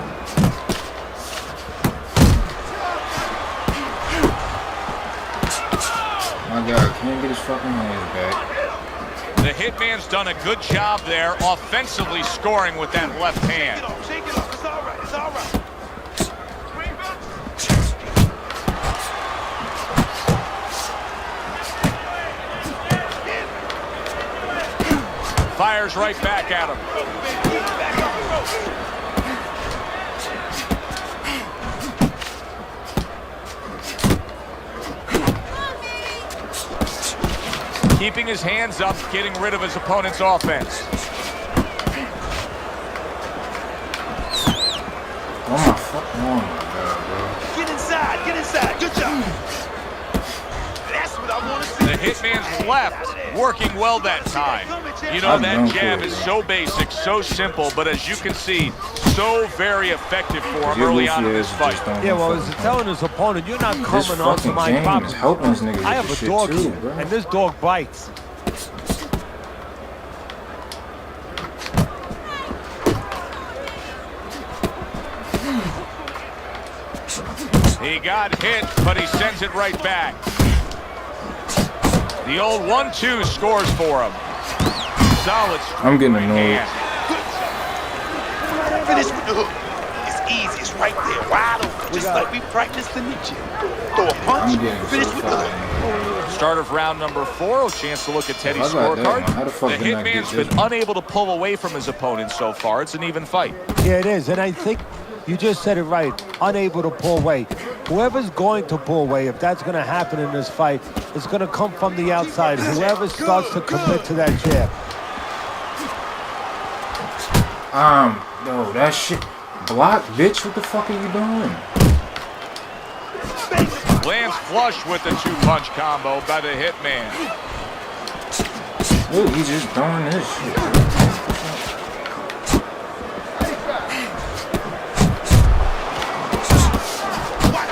My God, can't get his fucking hands back. The Hitman's done a good job there, offensively scoring with that left hand. Shake it off. It's all right. It's all right. Fires right back at him. Keeping his hands up, getting rid of his opponent's offense. Oh my God, bro. Get inside. Get inside. Good job. That's what I want to see. The Hitman's left, working well that time. You know, that jab is so basic, so simple, but as you can see, so very effective for him early on in this fight. Yeah, well, he's telling his opponent, you're not coming on to my property. I have a dog here, and this dog bites. He got hit, but he sends it right back. The old 1-2 scores for him. Solid. I'm getting annoyed. Finish with the hook. It's easy. It's right there. Wide open. Just like we practiced in the gym. Throw a punch. Finish with the hook. Start of round number 4. A chance to look at Teddy's scorecard. The Hitman's been unable to pull away from his opponent so far. It's an even fight. Yeah, it is. And I think you just said it right. Unable to pull away. Whoever's going to pull away, if that's going to happen in this fight, it's going to come from the outside. Whoever starts to commit to that jab. No, that shit. Block, bitch. What the fuck are you doing? Lands flush with the 2-punch combo by the Hitman. Dude, he's just throwing this shit.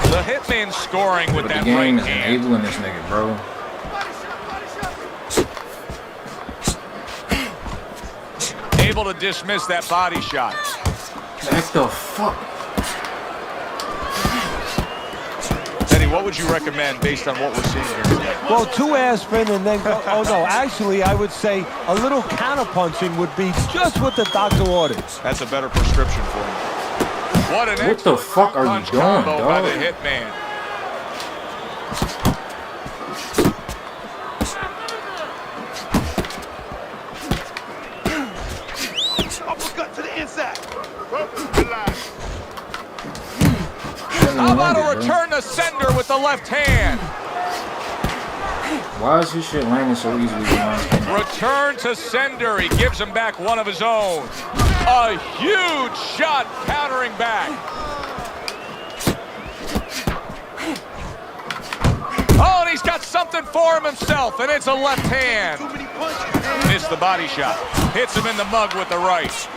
The Hitman scoring with that right hand. The game is enabling this nigga, bro. Able to dismiss that body shot. What the fuck? Teddy, what would you recommend based on what we're seeing here today? Well, 2 aspirin and then go. Oh no, actually, I would say a little counter punching would be just what the doctor orders. That's a better prescription for you. What the fuck are you doing, dog? dog? By the Hitman. Uppercut to the inside. That doesn't How land about it, a return to sender with the left hand? Why is his shit landing so easily? Return to sender. He gives him back one of his own. A huge shot countering back. Oh, and he's got something for him himself, and it's a left hand. Missed the body shot. Hits him in the mug with the right.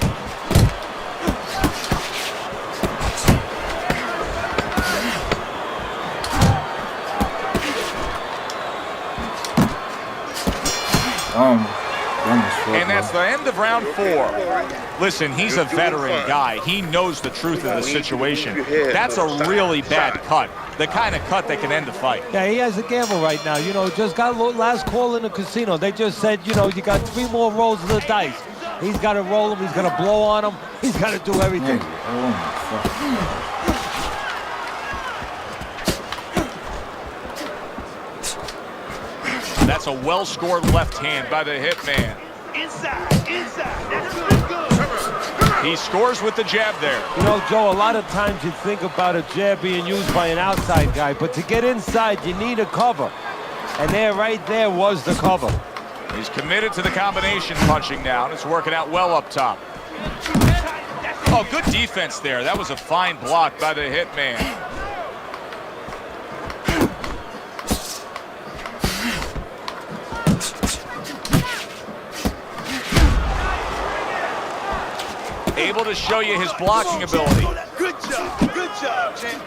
And that's the end of round 4. Listen, he's a veteran guy. He knows the truth of the situation. That's a really bad cut. The kind of cut that can end the fight. Yeah, he has a gamble right now. You know, just got last call in the casino. They just said, you know, you got 3 more rolls of the dice. He's got to roll them. He's got to blow on them. He's got to do everything. Oh, my fuck. That's a well-scored left hand by the hitman. Inside. That's good. He scores with the jab there. You know, Joe, a lot of times you think about a jab being used by an outside guy, but to get inside, you need a cover. And there, right there, was the cover. He's committed to the combination punching now, and it's working out well up top. Oh, good defense there. That was a fine block by the hitman. Able to show you his blocking ability. Good job, Chen.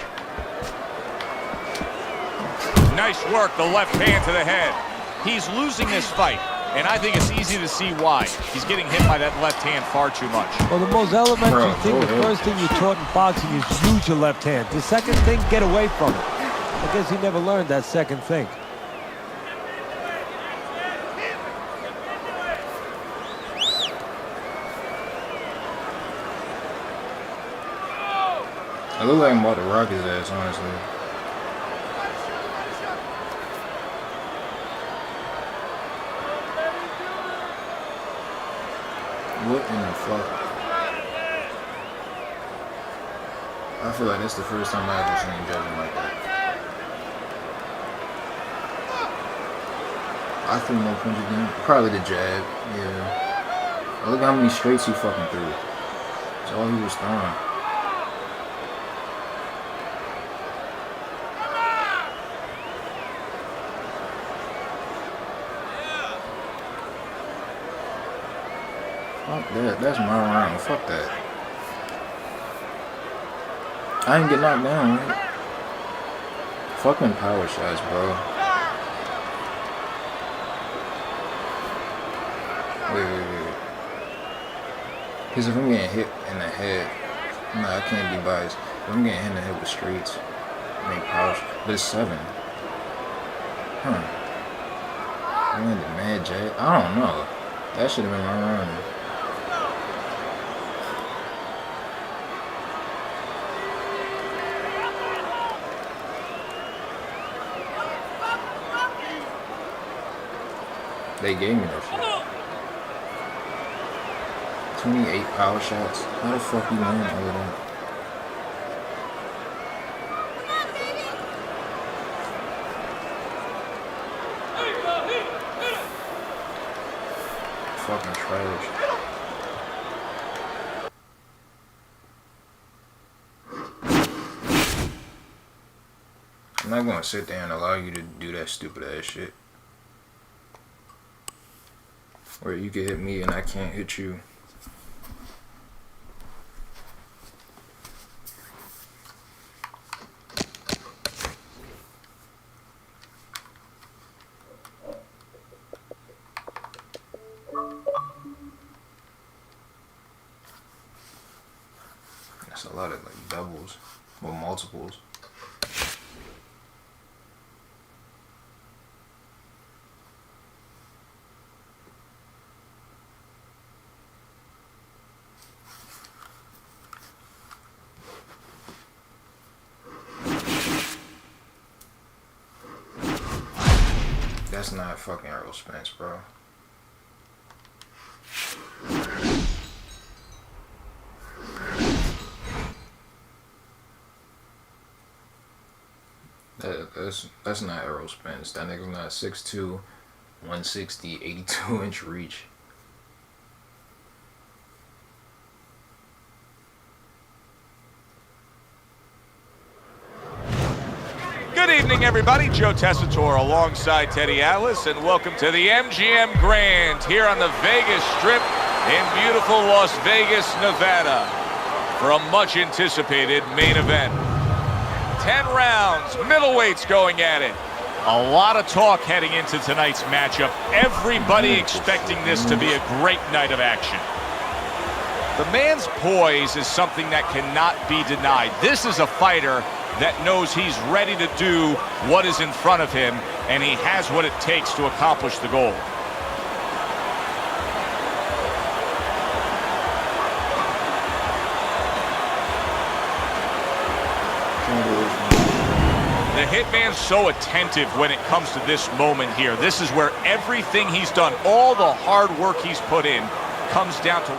Nice work, the left hand to the head. He's losing this fight, and I think it's easy to see why. He's getting hit by that left hand far too much. Well, the most elementary thing, the first thing you're taught in boxing is use your left hand. The second thing, get away from it. I guess he never learned that second thing. I look like I'm about to rock his ass, honestly. What in the fuck? I feel like that's the first time I ever seen him judging like that. I threw no punches in. Probably the jab, yeah. Look how many straights he fucking threw. That's all he was throwing. Fuck that. That's my round. Fuck that. I ain't get knocked down, right? Fucking power shots, bro. Wait. Because if I'm getting hit in the head, no, I can't be biased. If I'm getting hit in the head with straights, make power shots. But it's 7. Huh. I landed mad jab. I don't know. That should have been my round. They gave me that shit. 28 power shots. How the fuck you land all of that? Fucking trash. I'm not gonna sit there and allow you to do that stupid ass shit. Where you can hit me and I can't hit you. That's a lot of like doubles or multiples. That's not fucking Errol Spence, bro. That's not arrow spins. That nigga's not 6'2", 160, 82-inch reach. Good evening, everybody. Joe Tessitore alongside Teddy Atlas, and welcome to the MGM Grand here on the Vegas Strip in beautiful Las Vegas, Nevada, for a much-anticipated main event. 10 rounds, middleweights going at it. A lot of talk heading into tonight's matchup. Everybody expecting this to be a great night of action. The man's poise is something that cannot be denied. This is a fighter that knows he's ready to do what is in front of him, and he has what it takes to accomplish the goal. The Hitman's so attentive when it comes to this moment here. This is where everything he's done, all the hard work he's put in, comes down to...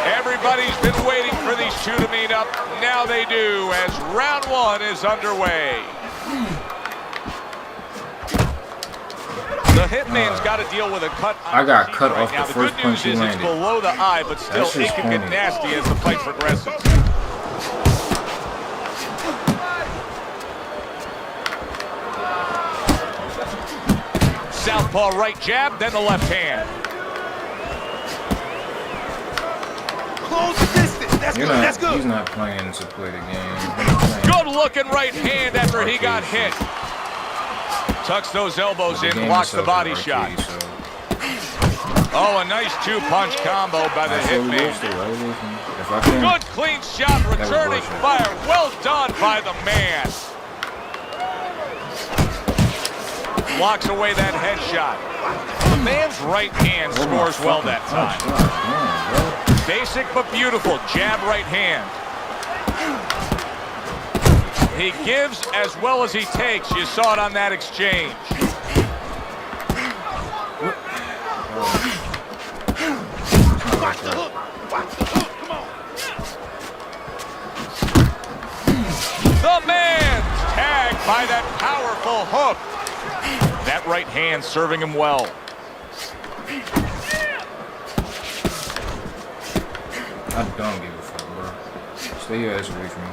Everybody's been waiting for these two to meet up. Now they do, as round one is underway. The Hitman's got to deal with a cut. I got cut off the first punch he landed. It's below the eye, but still it can get nasty as the fight progresses. Southpaw right jab, then the left hand. Close the distance. That's good. That's good. He's not playing to play the game. Good looking right hand after he got hit. Tucks those elbows in, blocks the body shot. Oh, a nice two-punch combo by the Hitman. Good clean shot, returning fire. Well done by the man. Blocks away that headshot. The man's right hand scores well that time. Basic but beautiful, jab right hand. He gives as well as he takes. You saw it on that exchange. Watch the hook. Watch the hook. Come on. The man's tagged by that powerful hook. That right hand serving him well. I don't give a fuck, bro. Stay your ass away from me.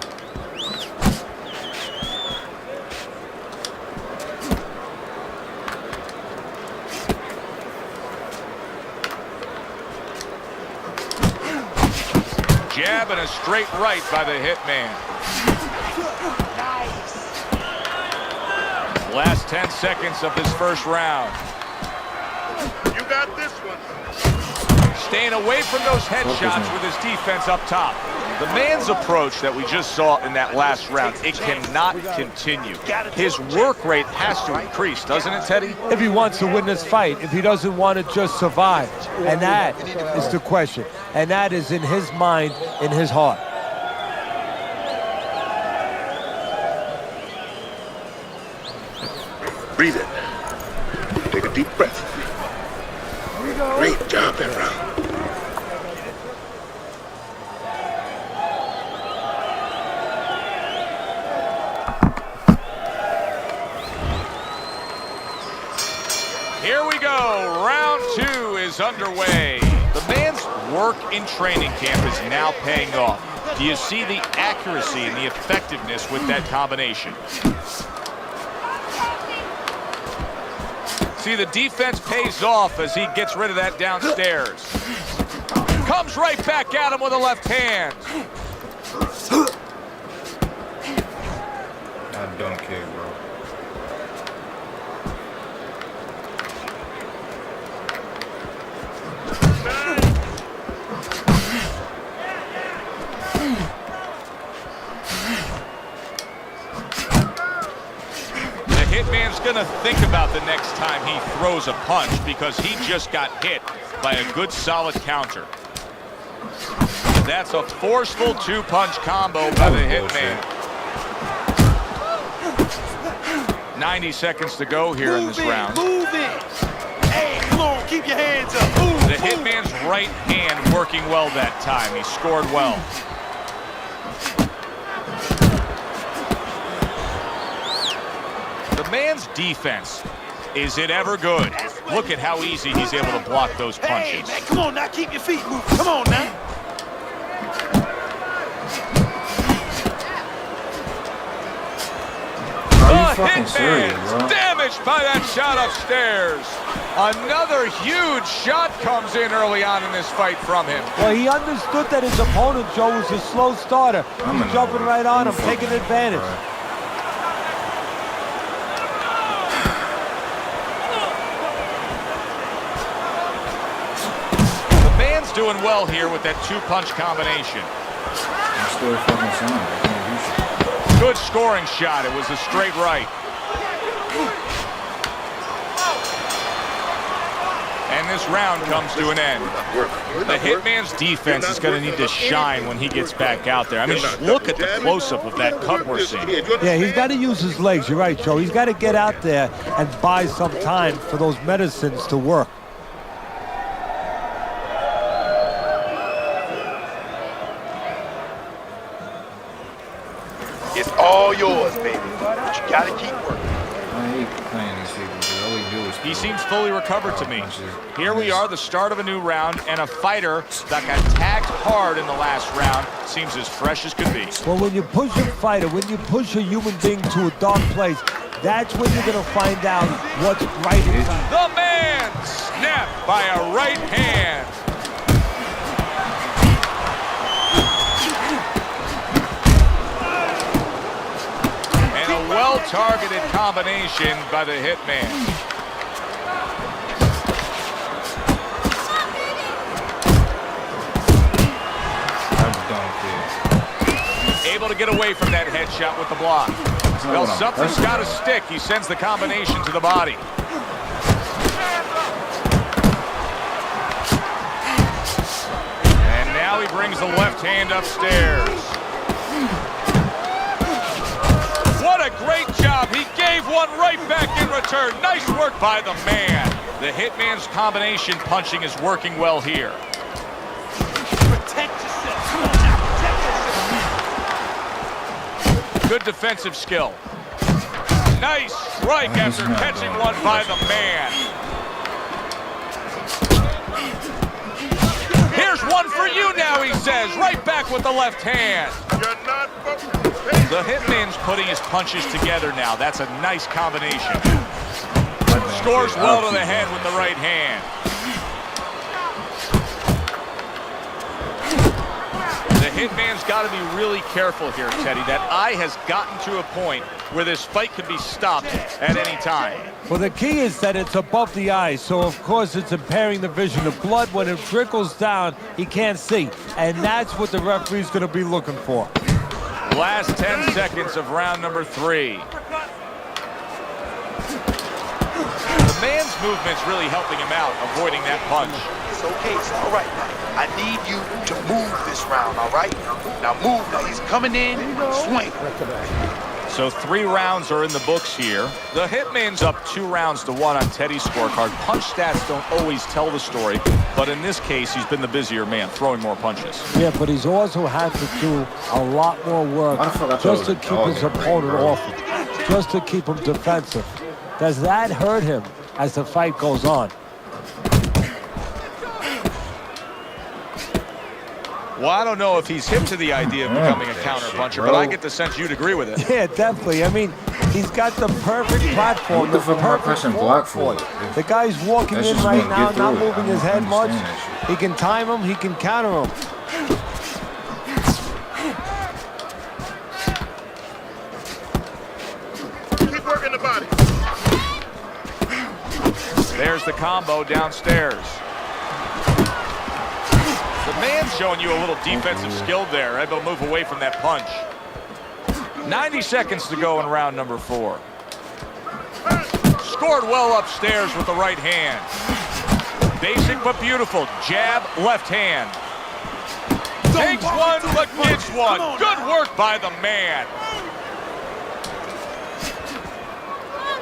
Jab and a straight right by the Hitman. Last 10 seconds of this first round. You got this one. Staying away from those headshots with his defense up top. The man's approach that we just saw in that last round, it cannot continue. His work rate has to increase, doesn't it, Teddy? If he wants to win this fight, if he doesn't want to just survive. And that is the question. And that is in his mind, in his heart. Breathe in. Take a deep breath. Great job that round. Here we go. Round two is underway. The man's work in training camp is now paying off. Do you see the accuracy and the effectiveness with that combination? See, the defense pays off as he gets rid of that downstairs. Comes right back at him with a left hand. I don't care, bro. Hitman's gonna think about the next time he throws a punch because he just got hit by a good solid counter. That's a forceful two-punch combo by the Hitman. 90 seconds to go here in this round. Move it. Hey, come on, keep your hands up. Move, the Hitman's right hand working well that time. He scored well. The man's defense, is it ever good? Look at how easy he's able to block those punches. Hey, man, come on now, keep your feet moving. Come on now. The Hitman's damaged by that shot upstairs. Another huge shot comes in early on in this fight from him. Well, he understood that his opponent, Joe, was a slow starter. He's jumping right on him, taking advantage. The man's doing well here with that two-punch combination. I'm still fucking sound. I can't do shit. Good scoring shot. It was a straight right. And this round comes to an end. The Hitman's defense is going to need to shine when he gets back out there. I mean, just look at the close-up of that cut we're seeing. Yeah, he's got to use his legs. You're right, Joe. He's got to get out there and buy some time for those medicines to work. It's all yours, baby. But you gotta keep working. I hate playing these people, because all they do is... He seems fully recovered to me. Here we are, the start of a new round, and a fighter that got tagged hard in the last round seems as fresh as could be. Well, when you push a fighter, when you push a human being to a dark place, that's when you're going to find out what's right inside. The man snapped by a right hand. Well-targeted combination by the Hitman. Able to get away from that headshot with the block. Well, something's got to stick. He sends the combination to the body. And now he brings the left hand upstairs. What a great job. He gave one right back in return. Nice work by the man. The Hitman's combination punching is working well here. Protect yourself. Come on now, protect yourself. Good defensive skill. Nice strike after catching one by the man. Here's one for you now, he says. Right back with the left hand. You're not The Hitman's putting his punches together now. That's a nice combination. Scores well to the head with the right hand. The Hitman's got to be really careful here, Teddy. That eye has gotten to a point where this fight could be stopped at any time. Well, the key is that it's above the eye, so of course it's impairing the vision of blood. When it trickles down, he can't see. And that's what the referee's going to be looking for. Last 10 seconds of round number 3. The man's movement's really helping him out, avoiding that punch. It's okay, it's all right. I need you to move this round, all right? Now move, now he's coming in, swing. So 3 rounds are in the books here. The Hitman's up 2-1 on Teddy's scorecard. Punch stats don't always tell the story, but in this case, he's been the busier man, throwing more punches. Yeah, but he's also had to do a lot more work just to keep his opponent off him, just to keep him defensive. Does that hurt him as the fight goes on? Well, I don't know if he's hip to the idea of becoming a counter-puncher, but I get the sense you'd agree with it. Yeah, definitely. I mean, he's got the perfect platform, the perfect block for it. The guy's walking in right now, not moving his head much. He can time him, he can counter him. Keep working the body. There's the combo downstairs. The man's showing you a little defensive skill there, able to move away from that punch. 90 seconds to go in round number 4. Scored well upstairs with the right hand. Basic but beautiful. Jab, left hand. Takes one but gives one. Good work by the man.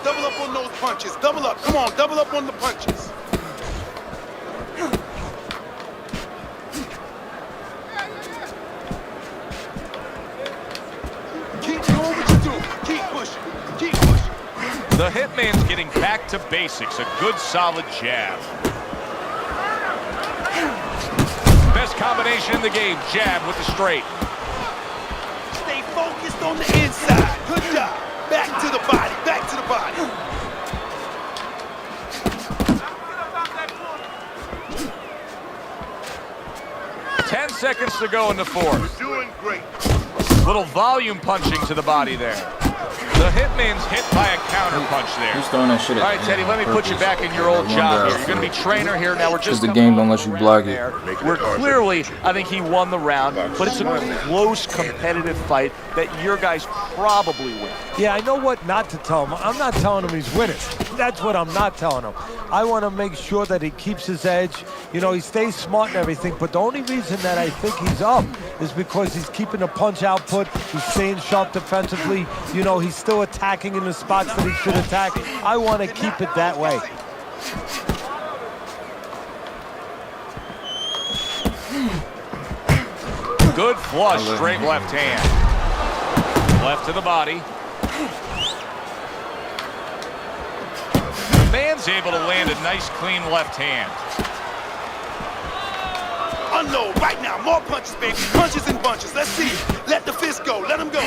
Double up on those punches. Double up. Come on, double up on the punches. Keep doing what you do. Keep pushing. Keep pushing. The Hitman's getting back to basics. A good, solid jab. Best combination in the game. Jab with the straight. Stay focused on the inside. Good job. Back to the body. Back to the body. 10 seconds to go in the fourth. You're doing great. Little volume punching to the body there. The Hitman's hit by a counter punch there. He's throwing that shit at All right, Teddy, let me put you back in your old job here. You're going to be trainer here. Now we're just the game don't let you block it. We're clearly, I think he won the round, but it's a close, competitive fight that your guys probably win. Yeah, I know what not to tell him. I'm not telling him he's winning. That's what I'm not telling him. I want to make sure that he keeps his edge. You know, he stays smart and everything, but the only reason that I think he's up is because he's keeping the punch output. He's staying sharp defensively. You know, he's still attacking in the spots that he should attack. I want to keep it that way. Good flush, straight left hand. Left to the body. The man's able to land a nice, clean left hand. Unload right now. More punches, baby. Punches and bunches. Let's see it. Let the fist go. Let him go.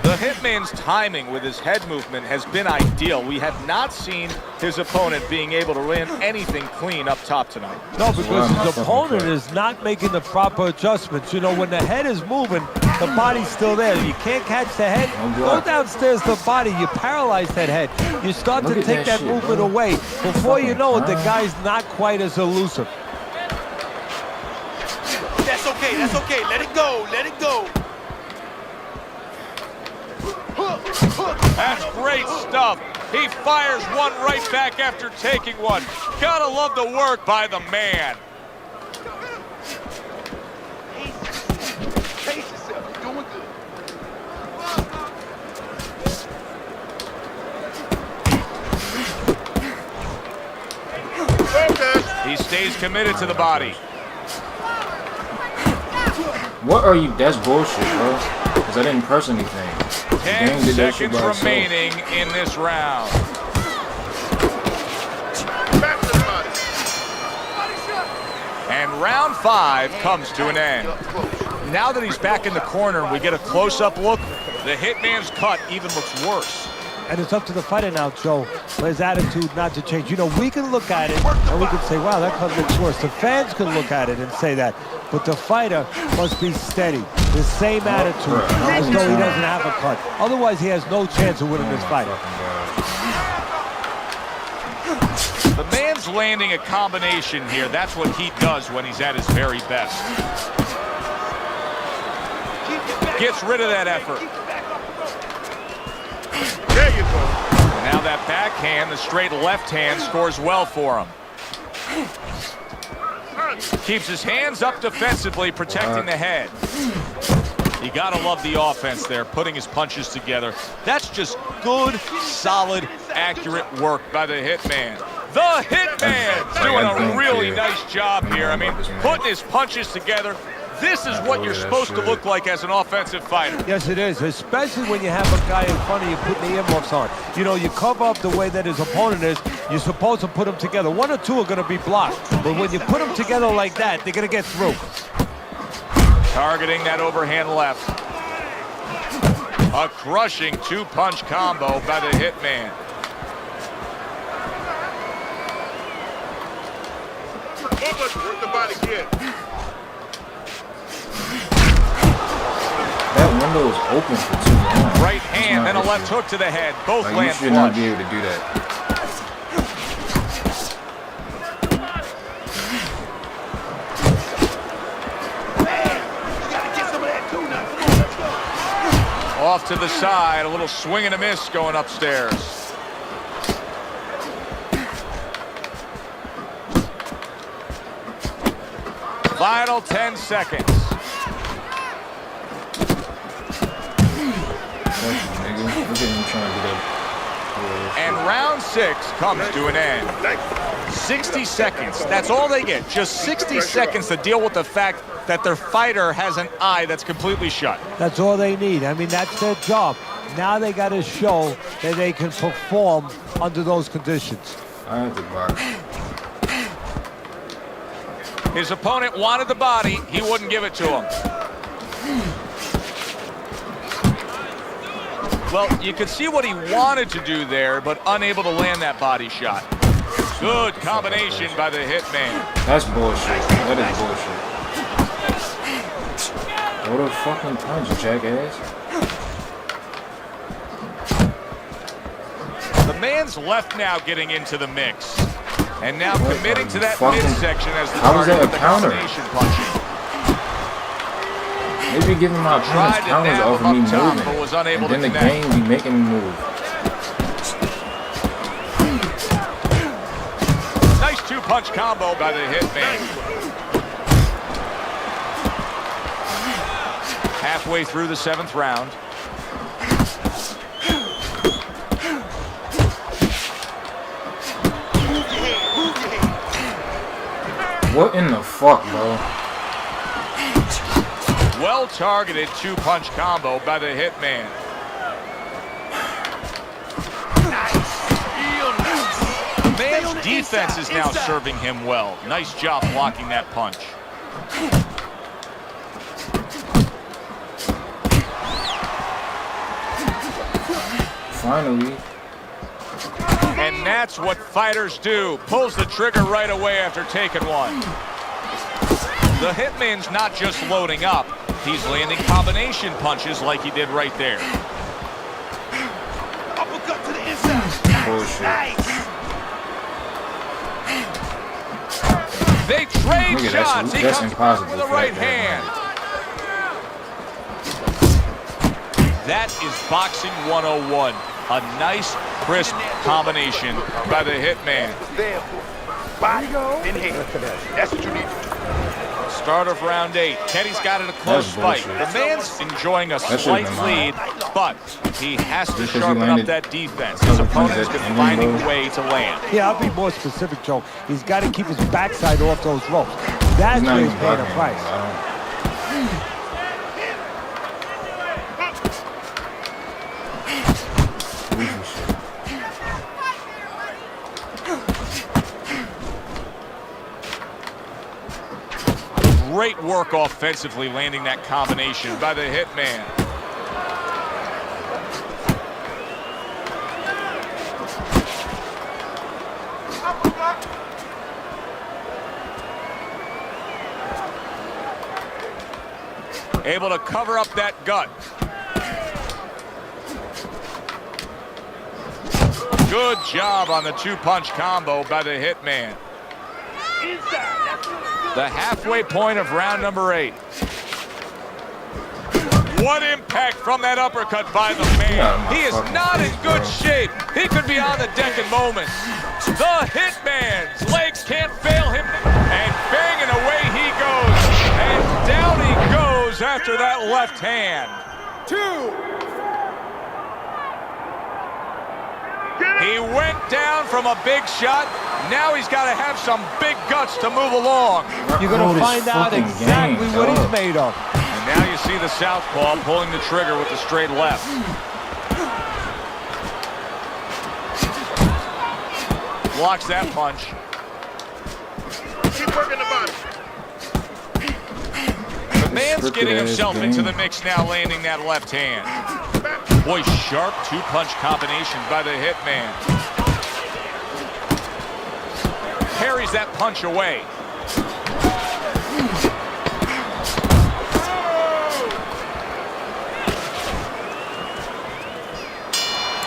The Hitman's timing with his head movement has been ideal. We have not seen his opponent being able to land anything clean up top tonight. No, because his opponent is not making the proper adjustments. You know, when the head is moving, the body's still there. You can't catch the head. Go downstairs to the body. You paralyze that head. You start to take that movement away. Before you know it, the guy's not quite as elusive. That's okay. That's okay. Let it go. Let it go. That's great stuff. He fires one right back after taking one. Gotta love the work by the man. Pace yourself. You're doing good. He stays committed to the body. What are you? That's bullshit, bro. Because I didn't press anything. 10 seconds remaining in this round. And round 5 comes to an end. Now that he's back in the corner and we get a close-up look, the Hitman's cut even looks worse. And it's up to the fighter now, Joe, for his attitude not to change. You know, we can look at it and we can say, wow, that cut looks worse. The fans can look at it and say that. But the fighter must be steady, the same attitude, as though he doesn't have a cut. Otherwise, he has no chance of winning this fight. The man's landing a combination here. That's what he does when he's at his very best. Gets rid of that effort. There you go. Now that backhand, the straight left hand, scores well for him. Keeps his hands up defensively, protecting the head. You gotta love the offense there, putting his punches together. That's just good, solid, accurate work by the Hitman. The Hitman's doing a really nice job here. I mean, putting his punches together. This is what you're supposed to look like as an offensive fighter. Yes, it is, especially when you have a guy in front of you putting the earmuffs on. You know, you cover up the way that his opponent is. You're supposed to put them together. One or two are going to be blocked. But when you put them together like that, they're going to get through. Targeting that overhand left. A crushing two-punch combo by the Hitman. Where's the body kid? That window is open for too long. Right hand, then a left hook to the head. Both like, land you should flush. not be able to do that. Off to the side, a little swing and a miss going upstairs. Final 10 seconds. And round 6 comes to an end. 60 seconds. That's all they get. Just 60 seconds to deal with the fact that their fighter has an eye that's completely shut. That's all they need. I mean, that's their job. Now they got to show that they can perform under those conditions. I have to box. His opponent wanted the body. He wouldn't give it to him. Well, you could see what he wanted to do there, but unable to land that body shot. Good combination by the hitman. That's bullshit. That is bullshit. What a fucking punch, jackass. The man's left now getting into the mix. And now committing to that midsection as the target of the combination punching. Maybe giving my opponent's counters over me moving. Was unable and then to the game be making me move. Nice two-punch combo by the hitman. Halfway through the 7th round. What in the fuck, bro? Well-targeted two-punch combo by the hitman. The man's defense is now serving him well. Nice job blocking that punch. Finally. And that's what fighters do. Pulls the trigger right away after taking one. The hitman's not just loading up. He's landing combination punches like he did right there. Uppercut to the inside. Bullshit. Nice. They trade shots. He that's comes impossible with the right hand. That is boxing 101. A nice, crisp combination by the hitman. Body in here. That's what you need to do. Start of round 8. Teddy's got it a close fight. The man's enjoying a slight lead, but he has to sharpen up that defense. His opponent's been finding a way to land. Yeah, I'll be more specific, Joe. He's got to keep his backside off those ropes. That's where he's paying a price. Great work offensively landing that combination by the hitman. Able to cover up that gut. Good job on the two-punch combo by the hitman. The halfway point of round number 8. What impact from that uppercut by the man. He is not in good shape. He could be on the deck in moments. The hitman's legs can't fail him. And banging away he goes. And down he goes after that left hand. 2. He went down from a big shot. Now he's got to have some big guts to move along. You're going to find out exactly what he's made of. And now you see the southpaw pulling the trigger with the straight left. Blocks that punch. Keep working the body. The man's getting himself into the mix now, landing that left hand. Boy, sharp two-punch combination by the hitman. Parries that punch away.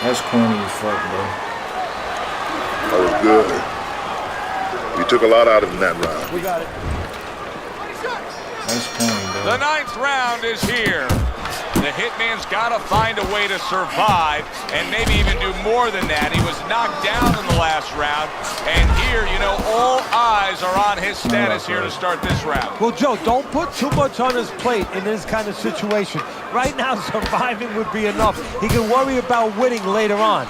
That's corny as fuck, bro. That was good. We took a lot out of him in that round. We got it. That's corny, bro. The 9th round is here. The hitman's got to find a way to survive and maybe even do more than that. He was knocked down in the last round, and here, you know, all eyes are on his status here to start this round. Well, Joe, don't put too much on his plate in this kind of situation. Right now, surviving would be enough. He can worry about winning later on.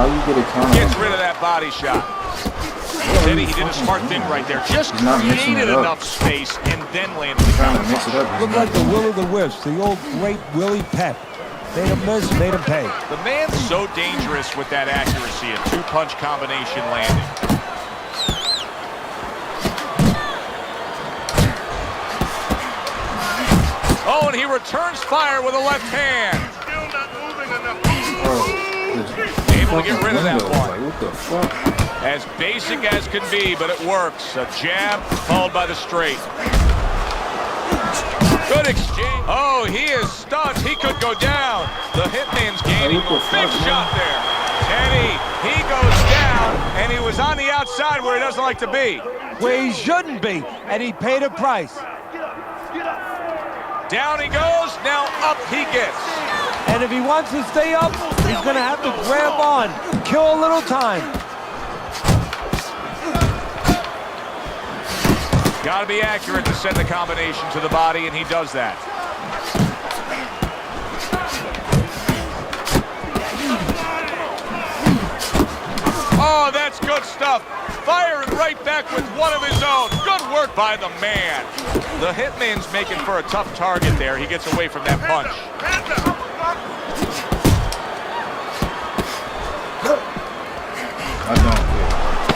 How you get a counter? Gets rid of that body shot. Teddy, he did a smart thing right there. Just created enough space and then landed the counter. Looked like the will of the wisps, the old great Willie Pep. Made him miss, made him pay. The man's so dangerous with that accuracy, a two-punch combination landing. Oh, and he returns fire with a left hand. Still not moving enough. Able to get rid of that one. Like, what the fuck? As basic as can be, but it works. A jab followed by the straight. Good exchange. Oh, he is stunned. He could go down. The Hitman's gaining. Big shot there. Teddy, he goes down, and he was on the outside where he doesn't like to be. Where he shouldn't be, and he paid a price. Down he goes, now up he gets. And if he wants to stay up, he's going to have to grab on, kill a little time. Got to be accurate to send the combination to the body, and he does that. Oh, that's good stuff. Firing right back with one of his own. Good work by the man. The Hitman's making for a tough target there. He gets away from that punch.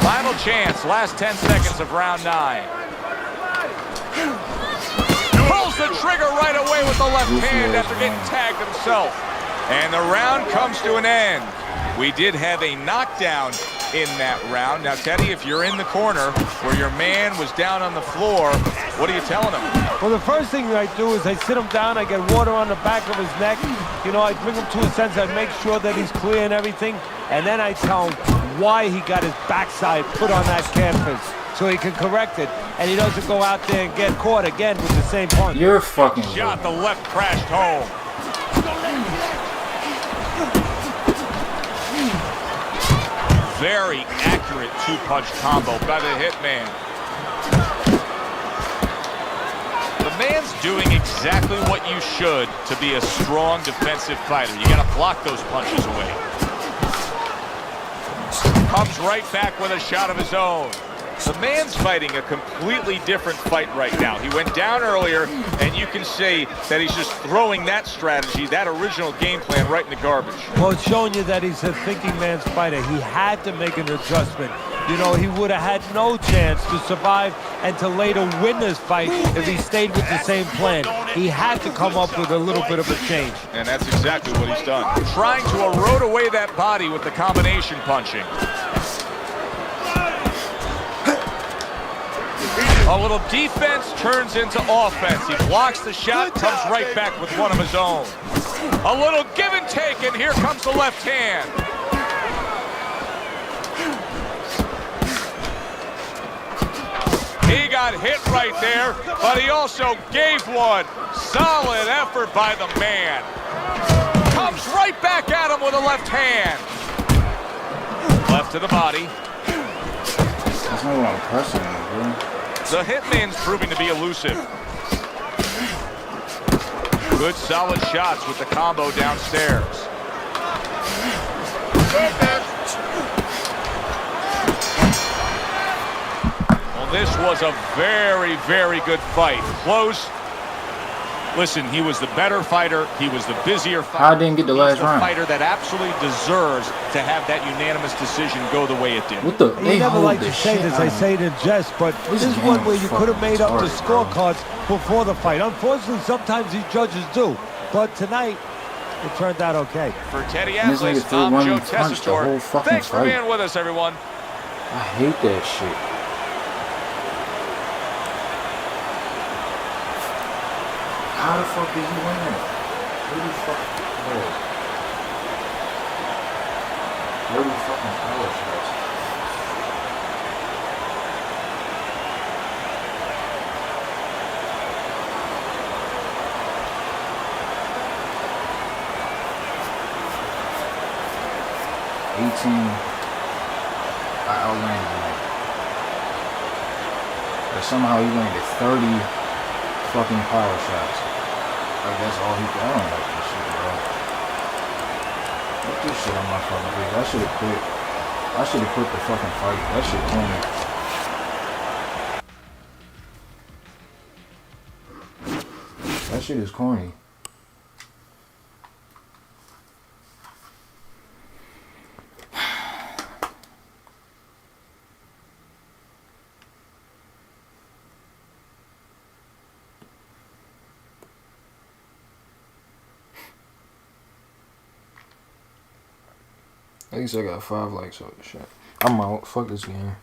Final chance, last 10 seconds of round 9. Pulls the trigger right away with the left hand after getting tagged himself. And the round comes to an end. We did have a knockdown in that round. Now, Teddy, if you're in the corner where your man was down on the floor, what are you telling him? Well, the first thing I do is I sit him down, I get water on the back of his neck. You know, I bring him to a sense, I make sure that he's clear and everything. And then I tell him why he got his backside put on that canvas, so he can correct it, and he doesn't go out there and get caught again with the same punch. You're fucking shot. The left crashed home. Very accurate two-punch combo by the Hitman. The man's doing exactly what you should to be a strong defensive fighter. You got to block those punches away. Comes right back with a shot of his own. The man's fighting a completely different fight right now. He went down earlier, and you can say that he's just throwing that strategy, that original game plan, right in the garbage. Well, it's showing you that he's a thinking man's fighter. He had to make an adjustment. You know, he would have had no chance to survive and to later win this fight if he stayed with the same plan. He had to come up with a little bit of a change. And that's exactly what he's done. Trying to erode away that body with the combination punching. A little defense turns into offense. He blocks the shot, comes right back with one of his own. A little give and take, and here comes the left hand. He got hit right there, but he also gave one. Solid effort by the man. Comes right back at him with a left hand. Left to the body. There's no one pressing him, bro. The Hitman's proving to be elusive. Good solid shots with the combo downstairs. Well, this was a very, very good fight. Close. Listen, he was the better fighter. He was the busier fighter. I didn't get the last round. Fighter that absolutely deserves to have that unanimous decision go the way it did. What the? You never like to say this, I say it in jest, but this is one where you could have made up the scorecards before the fight. Unfortunately, sometimes these judges do, but tonight it turned out okay. For Teddy Atlas, I'm Joe Tessitore. Thanks for being with us, everyone. I hate that shit. How the fuck did he win that? Where the fuck? Where the fucking power shots? I outlanded him. But somehow he landed 30 fucking power shots. Like, that's all he can. I don't like this shit, bro. Get this shit on my fucking face. I should have quit. I should have quit the fucking fight. That shit corny. That shit is corny. At least I got 5 likes on this shit. I'm out. Fuck this game.